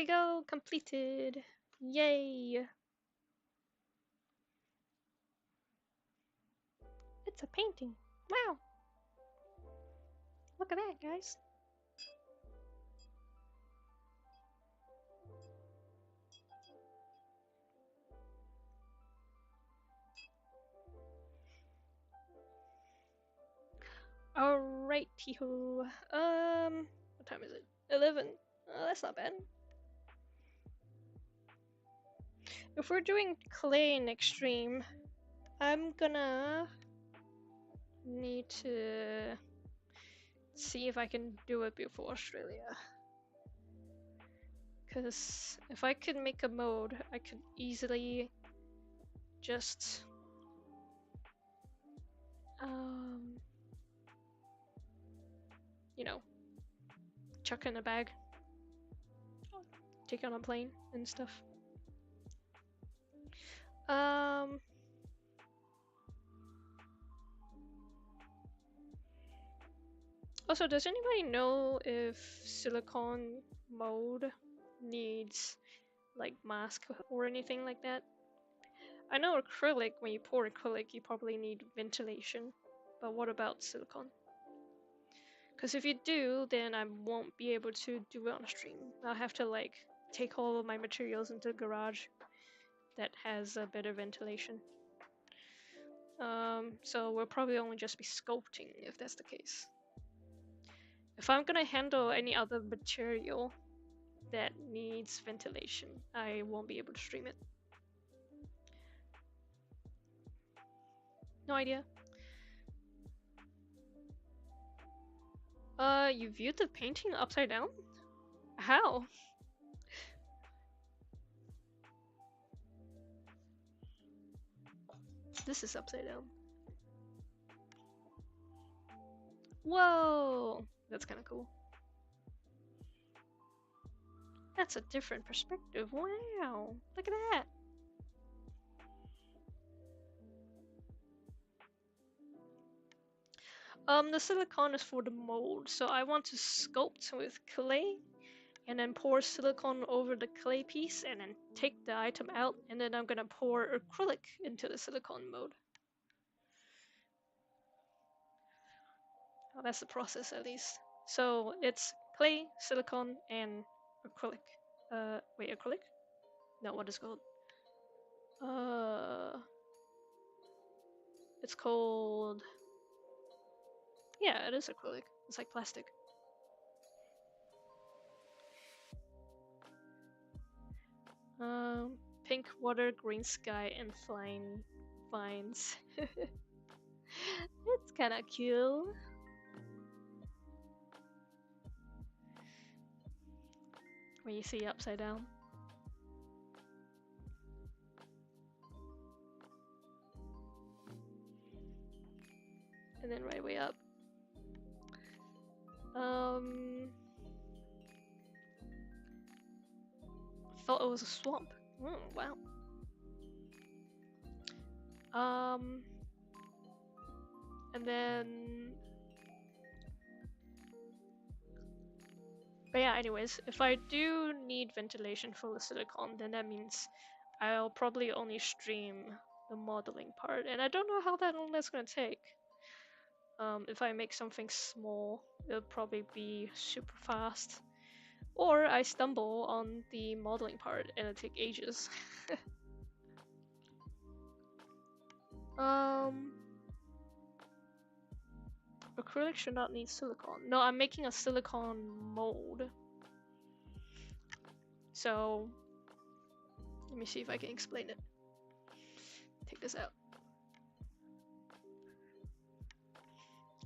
S1: we go, completed. Yay! It's a painting. Wow! Look at that, guys. Alrighty-ho. What time is it? 11. Oh, that's not bad. If we're doing clay in extreme, I'm gonna need to see if I can do it before Australia. Because if I could make a mode, I could easily just you know, chuck in a bag, take it on a plane and stuff. Also, does anybody know if silicone mode needs like mask or anything like that? I know acrylic, when you pour acrylic, you probably need ventilation, but what about silicone? Because if you do, then I won't be able to do it on stream. I'll have to like take all of my materials into the garage that has a bit of ventilation. So we'll probably only just be sculpting if that's the case. If I'm gonna handle any other material that needs ventilation, I won't be able to stream it. No idea. You viewed the painting upside down? How? This is upside down. Whoa! That's kind of cool. That's a different perspective. Wow! Look at that! The silicone is for the mold, so I want to sculpt with clay and then pour silicone over the clay piece and then take the item out, and then I'm gonna pour acrylic into the silicone mode. Oh, that's the process at least. So it's clay, silicone, and acrylic. Wait, acrylic? No, what is it called? It's called... Yeah, it is acrylic. It's like plastic. Pink water, green sky, and flying vines. It's kinda cool. When you see upside down. And then right way up. Thought it was a swamp. Oh, wow. And then... But yeah, anyways, if I do need ventilation for the silicone, then that means I'll probably only stream the modeling part. And I don't know how long that's gonna take. If I make something small, it'll probably be super fast. Or I stumble on the modeling part and it'll take ages. Acrylic should not need silicone. No, I'm making a silicone mold. So, let me see if I can explain it. Take this out.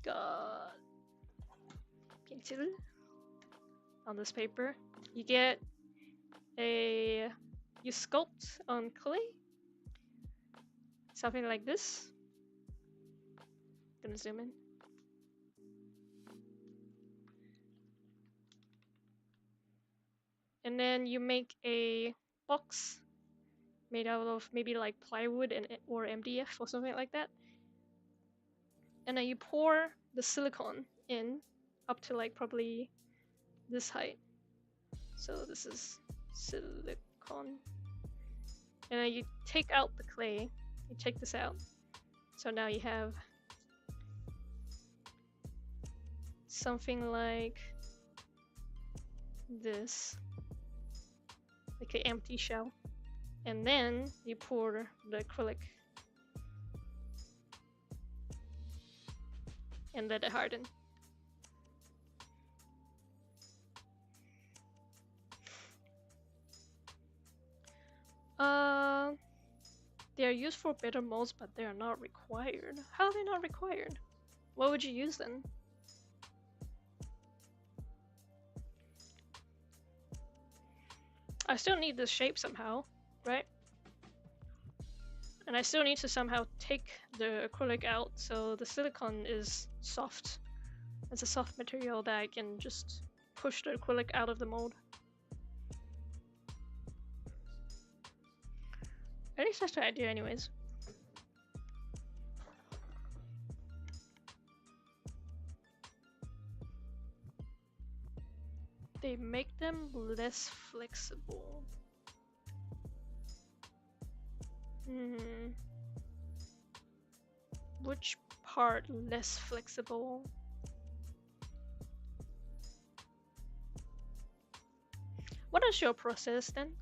S1: Got pencil on this paper. You get a... You sculpt on clay. Something like this. Gonna zoom in. And then you make a box made out of maybe like plywood and or MDF or something like that. And then you pour the silicone in up to like probably this height. So this is silicone. And then you take out the clay. You take this out. So now you have something like this, like an empty shell. And then you pour the acrylic and let it harden. They are used for better molds, but they are not required. How are they not required? What would you use then? I still need this shape somehow, right? And I still need to somehow take the acrylic out, so the silicone is soft. It's a soft material that I can just push the acrylic out of the mold. At least that's the idea anyways. They make them less flexible. Which part less flexible? What is your process then?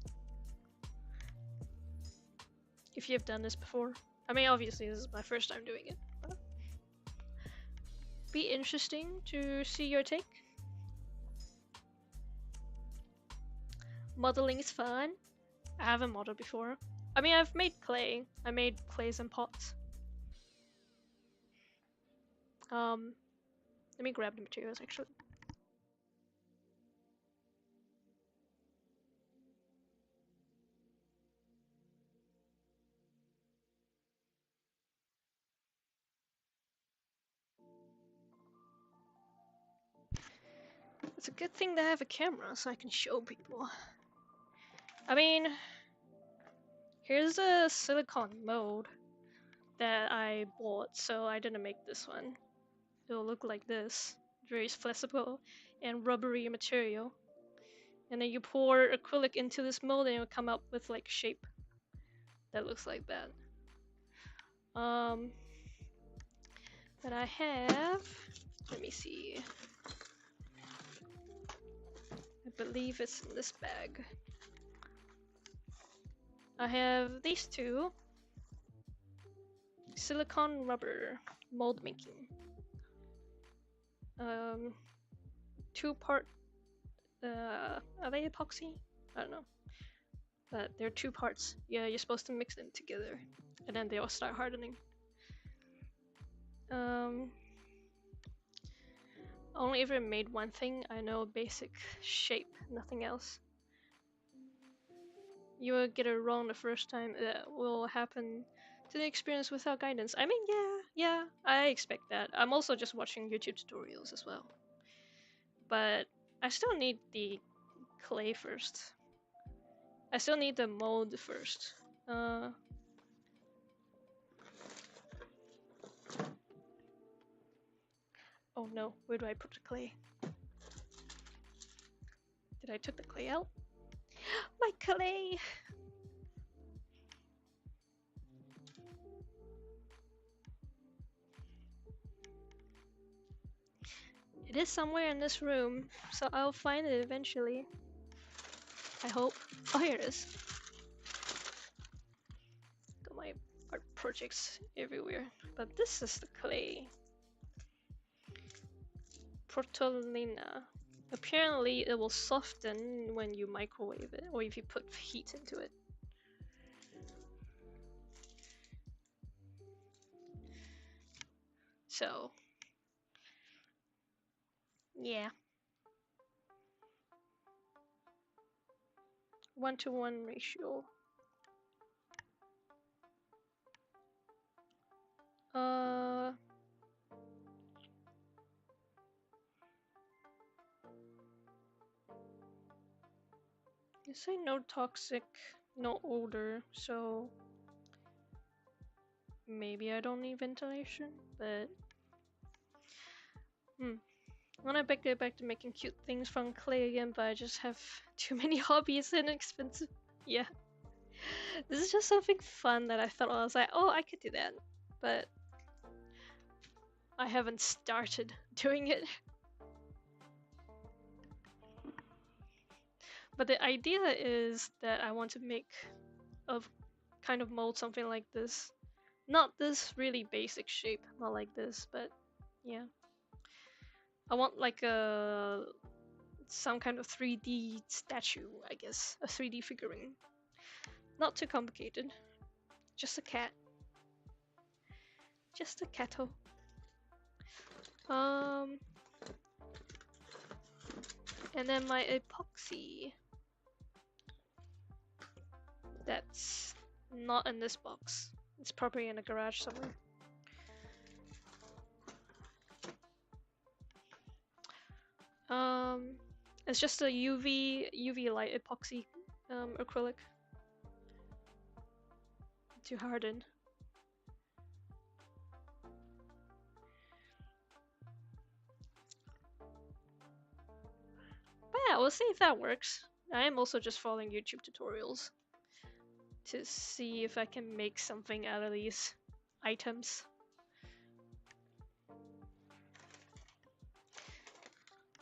S1: If you've done this before. I mean, obviously this is my first time doing it, but be interesting to see your take. Modeling is fun. I haven't modeled before. I mean, I've made clay. I made clays and pots. Let me grab the materials actually. It's a good thing to have a camera so I can show people. I mean, here's a silicone mold that I bought, so I didn't make this one. It'll look like this. Very flexible and rubbery material. And then you pour acrylic into this mold and it'll come up with like a shape that looks like that. But I have, let me see. I believe it's in this bag. I have these two. Silicone rubber mold making. 2-part, are they epoxy? I don't know. But they're 2 parts. Yeah, you're supposed to mix them together. And then they all start hardening. Only ever made one thing. I know basic shape, nothing else. You will get it wrong the first time. That will happen to the experience without guidance. I mean, yeah, I expect that. I'm also just watching YouTube tutorials as well. But I still need the clay first. I still need the mold first. Oh no, where do I put the clay? Did I took the clay out? My clay! It is somewhere in this room, so I'll find it eventually. I hope. Oh, here it is. Got my art projects everywhere. But this is the clay. Protolina. Apparently it will soften when you microwave it, or if you put heat into it. So, yeah. 1-to-1 ratio. You say no toxic, no odor, so maybe I don't need ventilation, but I want to get back to making cute things from clay again, but I just have too many hobbies and expensive. Yeah. This is just something fun that I thought I was like, oh, I could do that. But I haven't started doing it. But the idea is that I want to make of kind of mold something like this. Not this really basic shape, not like this, but yeah. I want like some kind of 3D statue, I guess, a 3D figurine. Not too complicated. Just a cat. Just a catto. And then my epoxy. That's not in this box. It's probably in a garage somewhere. It's just a UV light epoxy acrylic to harden. But yeah, we'll see if that works. I am also just following YouTube tutorials to see if I can make something out of these items.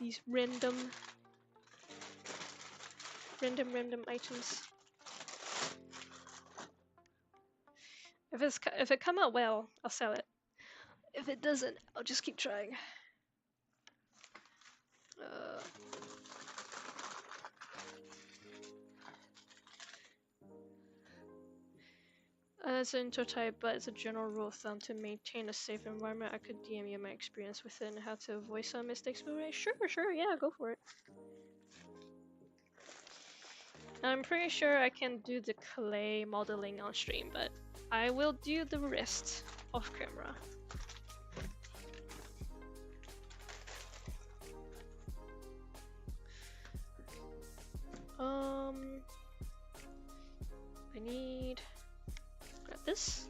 S1: These random items. If it come out well, I'll sell it. If it doesn't, I'll just keep trying. It's an intro type, but it's a general rule of thumb to maintain a safe environment. I could DM you my experience with it and how to avoid some mistakes. Sure, yeah, go for it. I'm pretty sure I can do the clay modeling on stream, but I will do the rest off camera. I need grab this.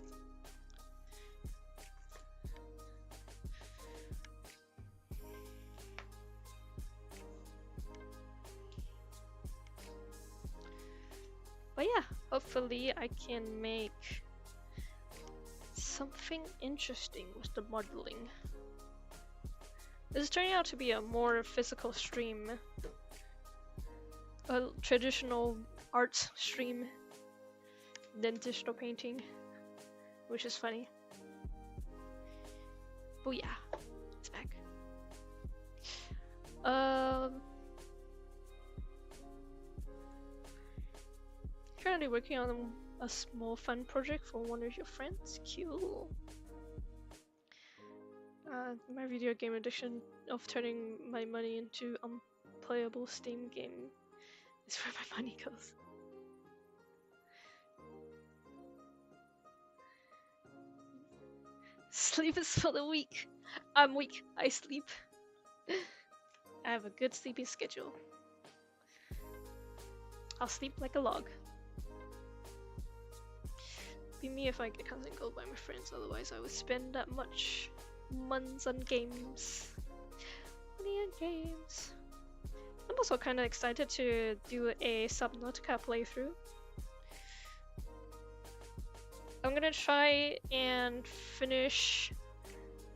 S1: But yeah, hopefully I can make something interesting with the modeling. This is turning out to be a more physical stream. A traditional art stream than digital painting, which is funny. Booyah, it's back. Currently working on a small fun project for one of your friends. Cool. My video game addiction of turning my money into unplayable Steam game is where my money goes. Sleep is for the weak. I'm weak. I sleep. I have a good sleeping schedule. I'll sleep like a log. Be me if I get constant gold by my friends, otherwise I would spend that much months on games. Money on games. I'm also kind of excited to do a Subnautica playthrough. I'm gonna try and finish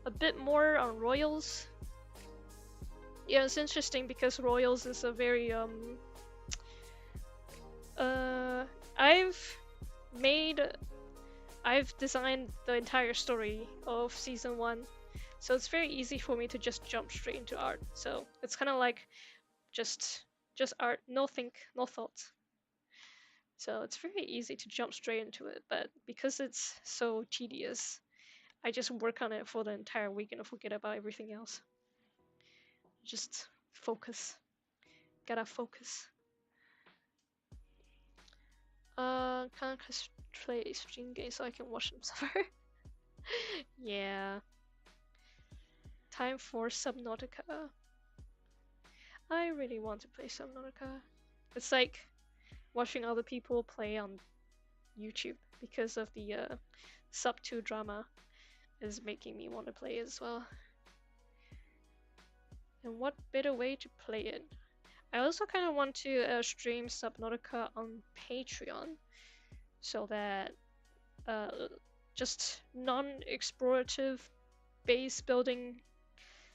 S1: a bit more on Royals. Yeah, it's interesting because Royals is a very I've designed the entire story of season 1, so it's very easy for me to just jump straight into art. So it's kind of like just art, no thought. So it's very easy to jump straight into it, but because it's so tedious, I just work on it for the entire week and forget about everything else. Just focus. Gotta focus. Can't play stream games so I can watch them suffer. Yeah. Time for Subnautica. I really want to play Subnautica. It's like watching other people play on YouTube because of the Sub 2 drama is making me want to play as well. And what better way to play it? I also kind of want to stream Subnautica on Patreon, so that just non-explorative base building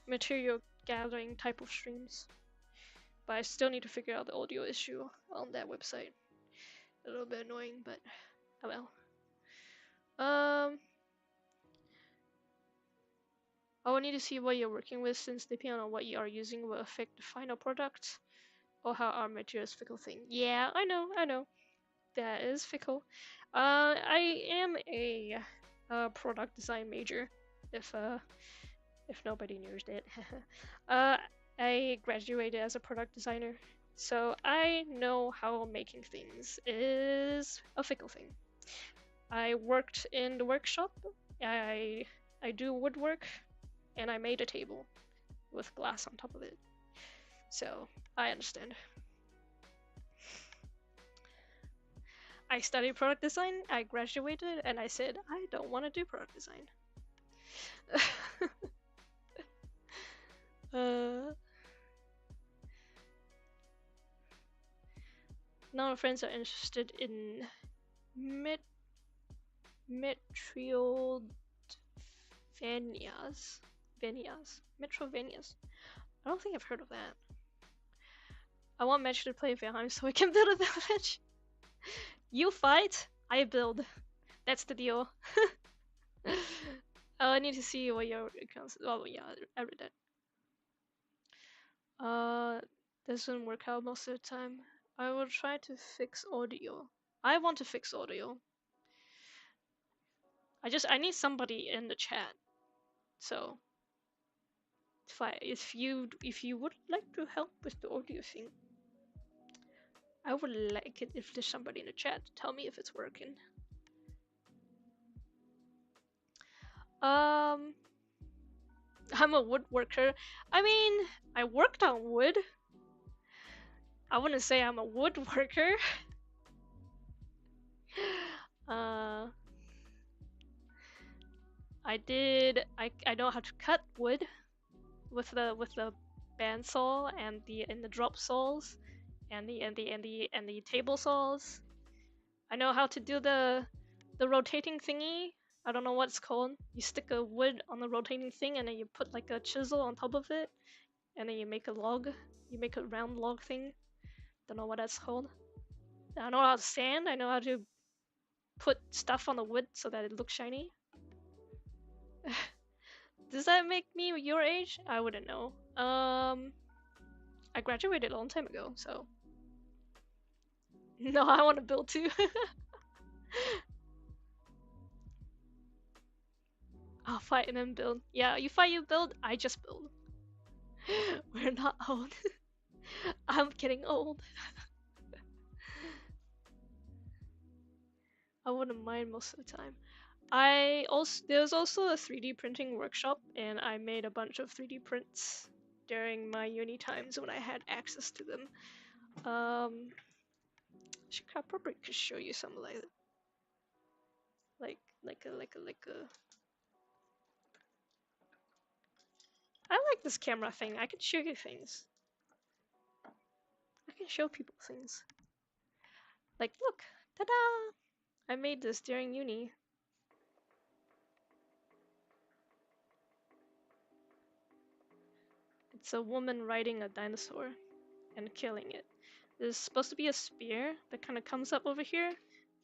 S1: material gathering type of streams. But I still need to figure out the audio issue on that website. A little bit annoying, but oh well. I will need to see what you're working with, since depending on what you are using will affect the final product, or how our materials fickle thing. Yeah, I know. That is fickle. I am a product design major, if nobody knew that. I graduated as a product designer, so I know how making things is a fickle thing. I worked in the workshop. I do woodwork, and I made a table with glass on top of it. So I understand. I studied product design, I graduated, and I said, I don't want to do product design. None of my friends are interested in Metrovanias. Metrovanias. I don't think I've heard of that. I want Match to play Valheim so I can build a village. You fight, I build. That's the deal. I need to see what your accounts. Oh yeah, I read that. Doesn't work out most of the time. I will try to fix audio. I want to fix audio. I need somebody in the chat. So if you would like to help with the audio thing, I would like it if there's somebody in the chat to tell me if it's working. I'm a woodworker. I mean, I worked on wood. I wouldn't say I'm a woodworker. I know how to cut wood with the bandsaw and the drop saws and the table saws. I know how to do the rotating thingy. I don't know what it's called. You stick a wood on the rotating thing and then you put like a chisel on top of it, and then you make a log. You make a round log thing. Don't know what that's called. I know how to sand. I know how to put stuff on the wood so that it looks shiny. Does that make me your age? I wouldn't know. I graduated a long time ago, so. No, I want to build too. I'll fight and then build. Yeah, you fight, you build, I just build. We're not old. I'm getting old. I wouldn't mind most of the time. There's also a 3D printing workshop, and I made a bunch of 3D prints during my uni times when I had access to them. I probably could show you some like a. I like this camera thing. I can show you things. I can show people things. Like, look, ta-da! I made this during uni. It's a woman riding a dinosaur and killing it. There's supposed to be a spear that kind of comes up over here,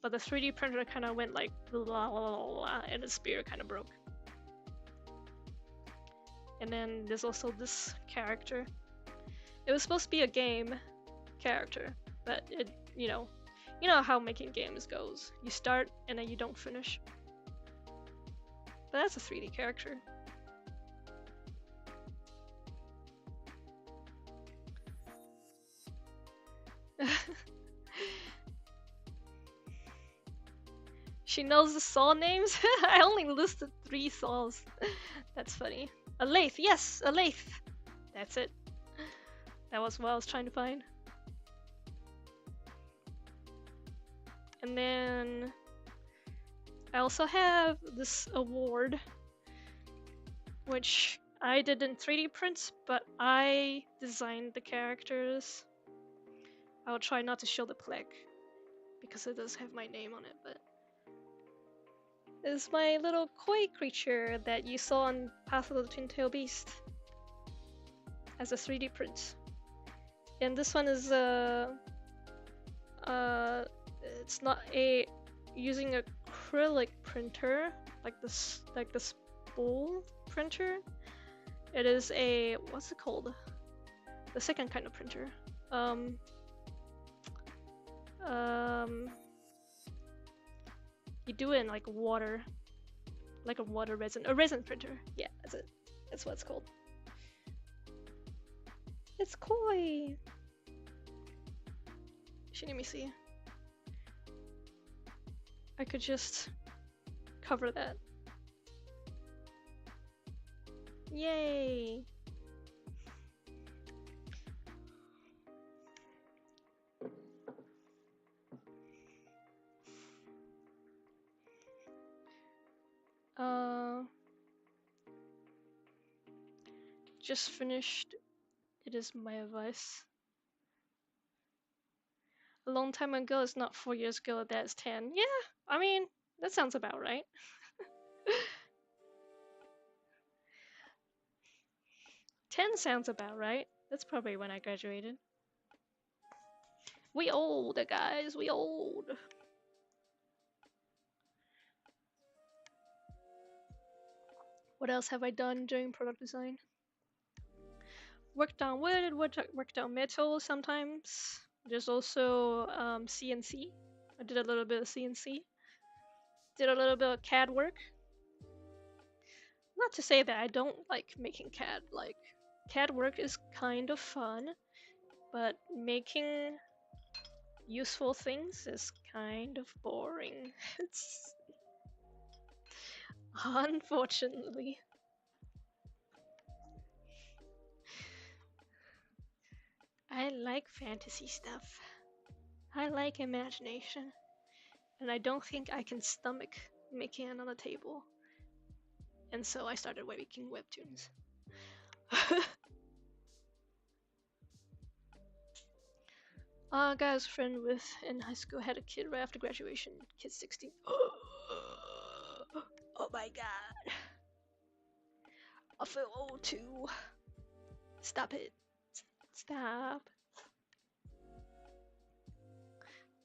S1: but the 3D printer kind of went like blah, blah, blah, blah, and the spear kind of broke. And then there's also this character. It was supposed to be a game character, but it, you know how making games goes. You start and then you don't finish. But that's a 3D character. She knows the saw names? I only listed 3 saws. That's funny. A lathe, yes, a lathe. That's it. That was what I was trying to find. And then I also have this award, which I didn't 3D print, but I designed the characters. I'll try not to show the plaque because it does have my name on it, but it's my little koi creature that you saw on Path of the Twin-Tailed Beast as a 3D print. And this one is it's not a using acrylic printer like the spool printer. It is a, what's it called? The second kind of printer. You do it in like water, like a water resin, a resin printer. Yeah, that's it. That's what it's called. It's koi. Let me see. I could just cover that. Yay! Just finished. It is my advice. A long time ago is not 4 years ago, that's 10. Yeah, I mean, that sounds about right. 10 sounds about right. That's probably when I graduated. We old, guys, we old. What else have I done during product design? Worked on wood, worked on metal sometimes. There's also CNC. I did a little bit of CNC. Did a little bit of CAD work. Not to say that I don't like making CAD. Like, CAD work is kind of fun, but making useful things is kind of boring. It's unfortunately. I like fantasy stuff. I like imagination. And I don't think I can stomach making it on a table. And so I started making webtoons. Guy's friend with in high school had a kid right after graduation. Kid's 16. Oh my god. I feel old too. Stop it. Stop.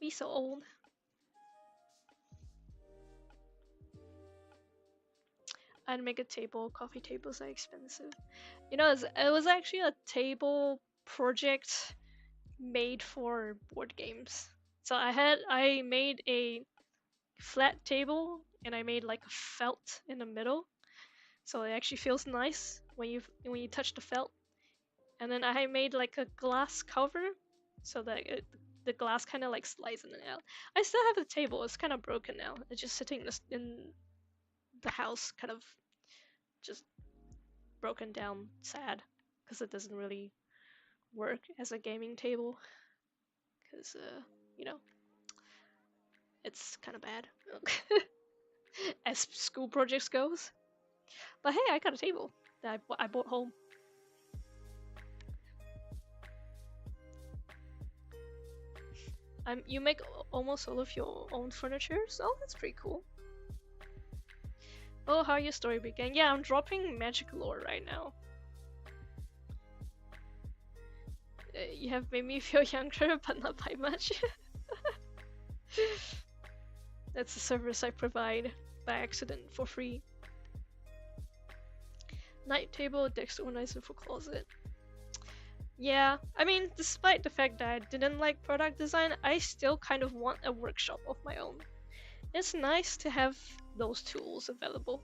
S1: Be so old. I'd make a table. Coffee tables are expensive. You know, it was actually a table project made for board games. So I made a flat table and I made like a felt in the middle, so it actually feels nice when you touch the felt. And then I made like a glass cover so that the glass kind of like slides in and out. I still have the table. It's kind of broken now. It's just sitting in the house, kind of just broken down, sad, because it doesn't really work as a gaming table. Because you know, it's kind of bad as school projects goes. But hey, I got a table that I bought home. You make almost all of your own furniture, so that's pretty cool. Oh, how your story began? Yeah, I'm dropping Magic lore right now. You have made me feel younger, but not by much. That's a service I provide by accident for free. Night table, desk organizer for closet. Yeah, I mean, despite the fact that I didn't like product design, I still kind of want a workshop of my own. It's nice to have those tools available.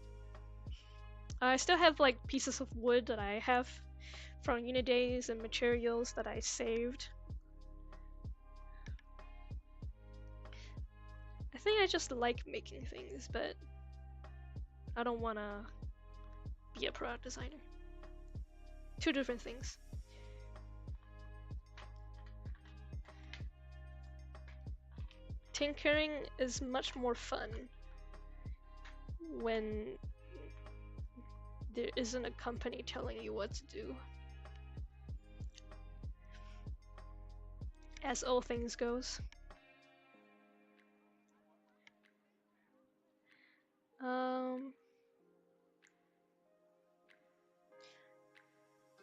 S1: I still have like pieces of wood that I have from uni days and materials that I saved. I think I just like making things, but I don't want to be a product designer. Two different things. Tinkering is much more fun when there isn't a company telling you what to do. As all things goes.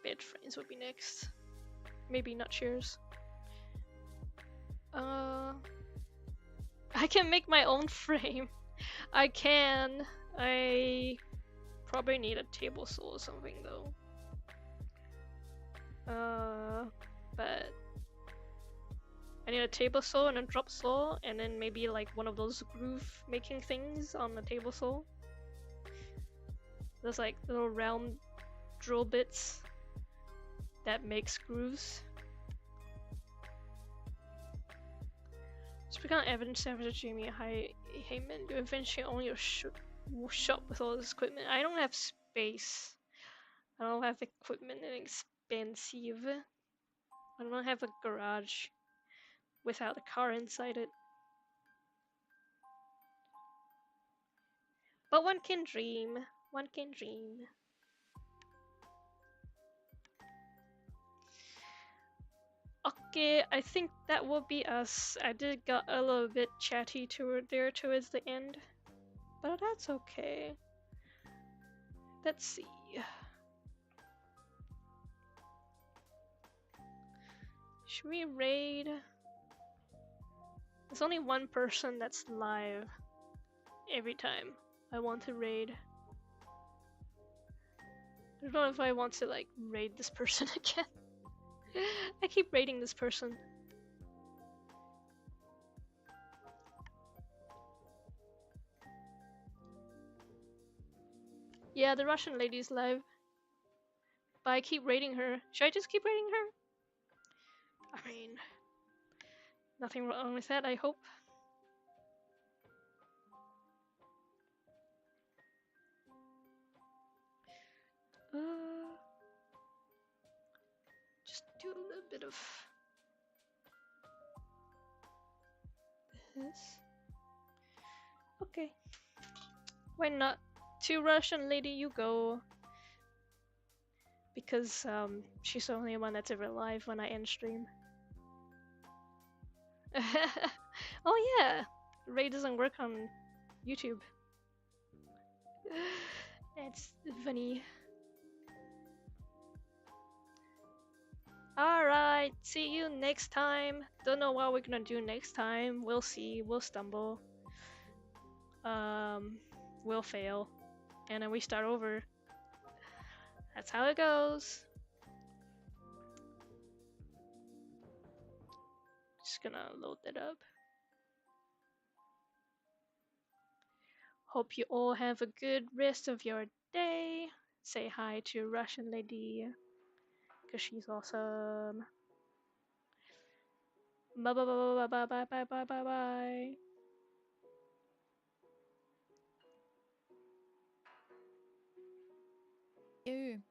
S1: Bed frames would be next. Maybe not chairs. I can make my own frame. I can. I probably need a table saw or something though. But I need a table saw and a drop saw, and then maybe like one of those groove making things on the table saw. There's like little round drill bits that makes grooves. Speaking of evidence after Jamie Heyman, you eventually own your shop with all this equipment. I don't have space. I don't have equipment and expensive. I don't have a garage without a car inside it. But one can dream. One can dream. Okay, I think that will be us. I did got a little bit chatty towards the end, but that's okay. Let's see. Should we raid? There's only one person that's live every time I want to raid. I don't know if I want to like raid this person again. I keep raiding this person. Yeah, the Russian lady's live. But I keep raiding her. Should I just keep raiding her? I mean, nothing wrong with that, I hope. Just do a little bit of this. Okay. Why not? To Russian lady you go. Because she's the only one that's ever live when I end stream. Oh yeah! Raid doesn't work on YouTube. That's funny. Alright, see you next time. Don't know what we're gonna do next time. We'll see. We'll stumble. We'll fail. And then we start over. That's how it goes. Just gonna load that up. Hope you all have a good rest of your day. Say hi to Russian lady, because she's awesome. Bye bye bye bye bye bye bye bye bye.
S2: You.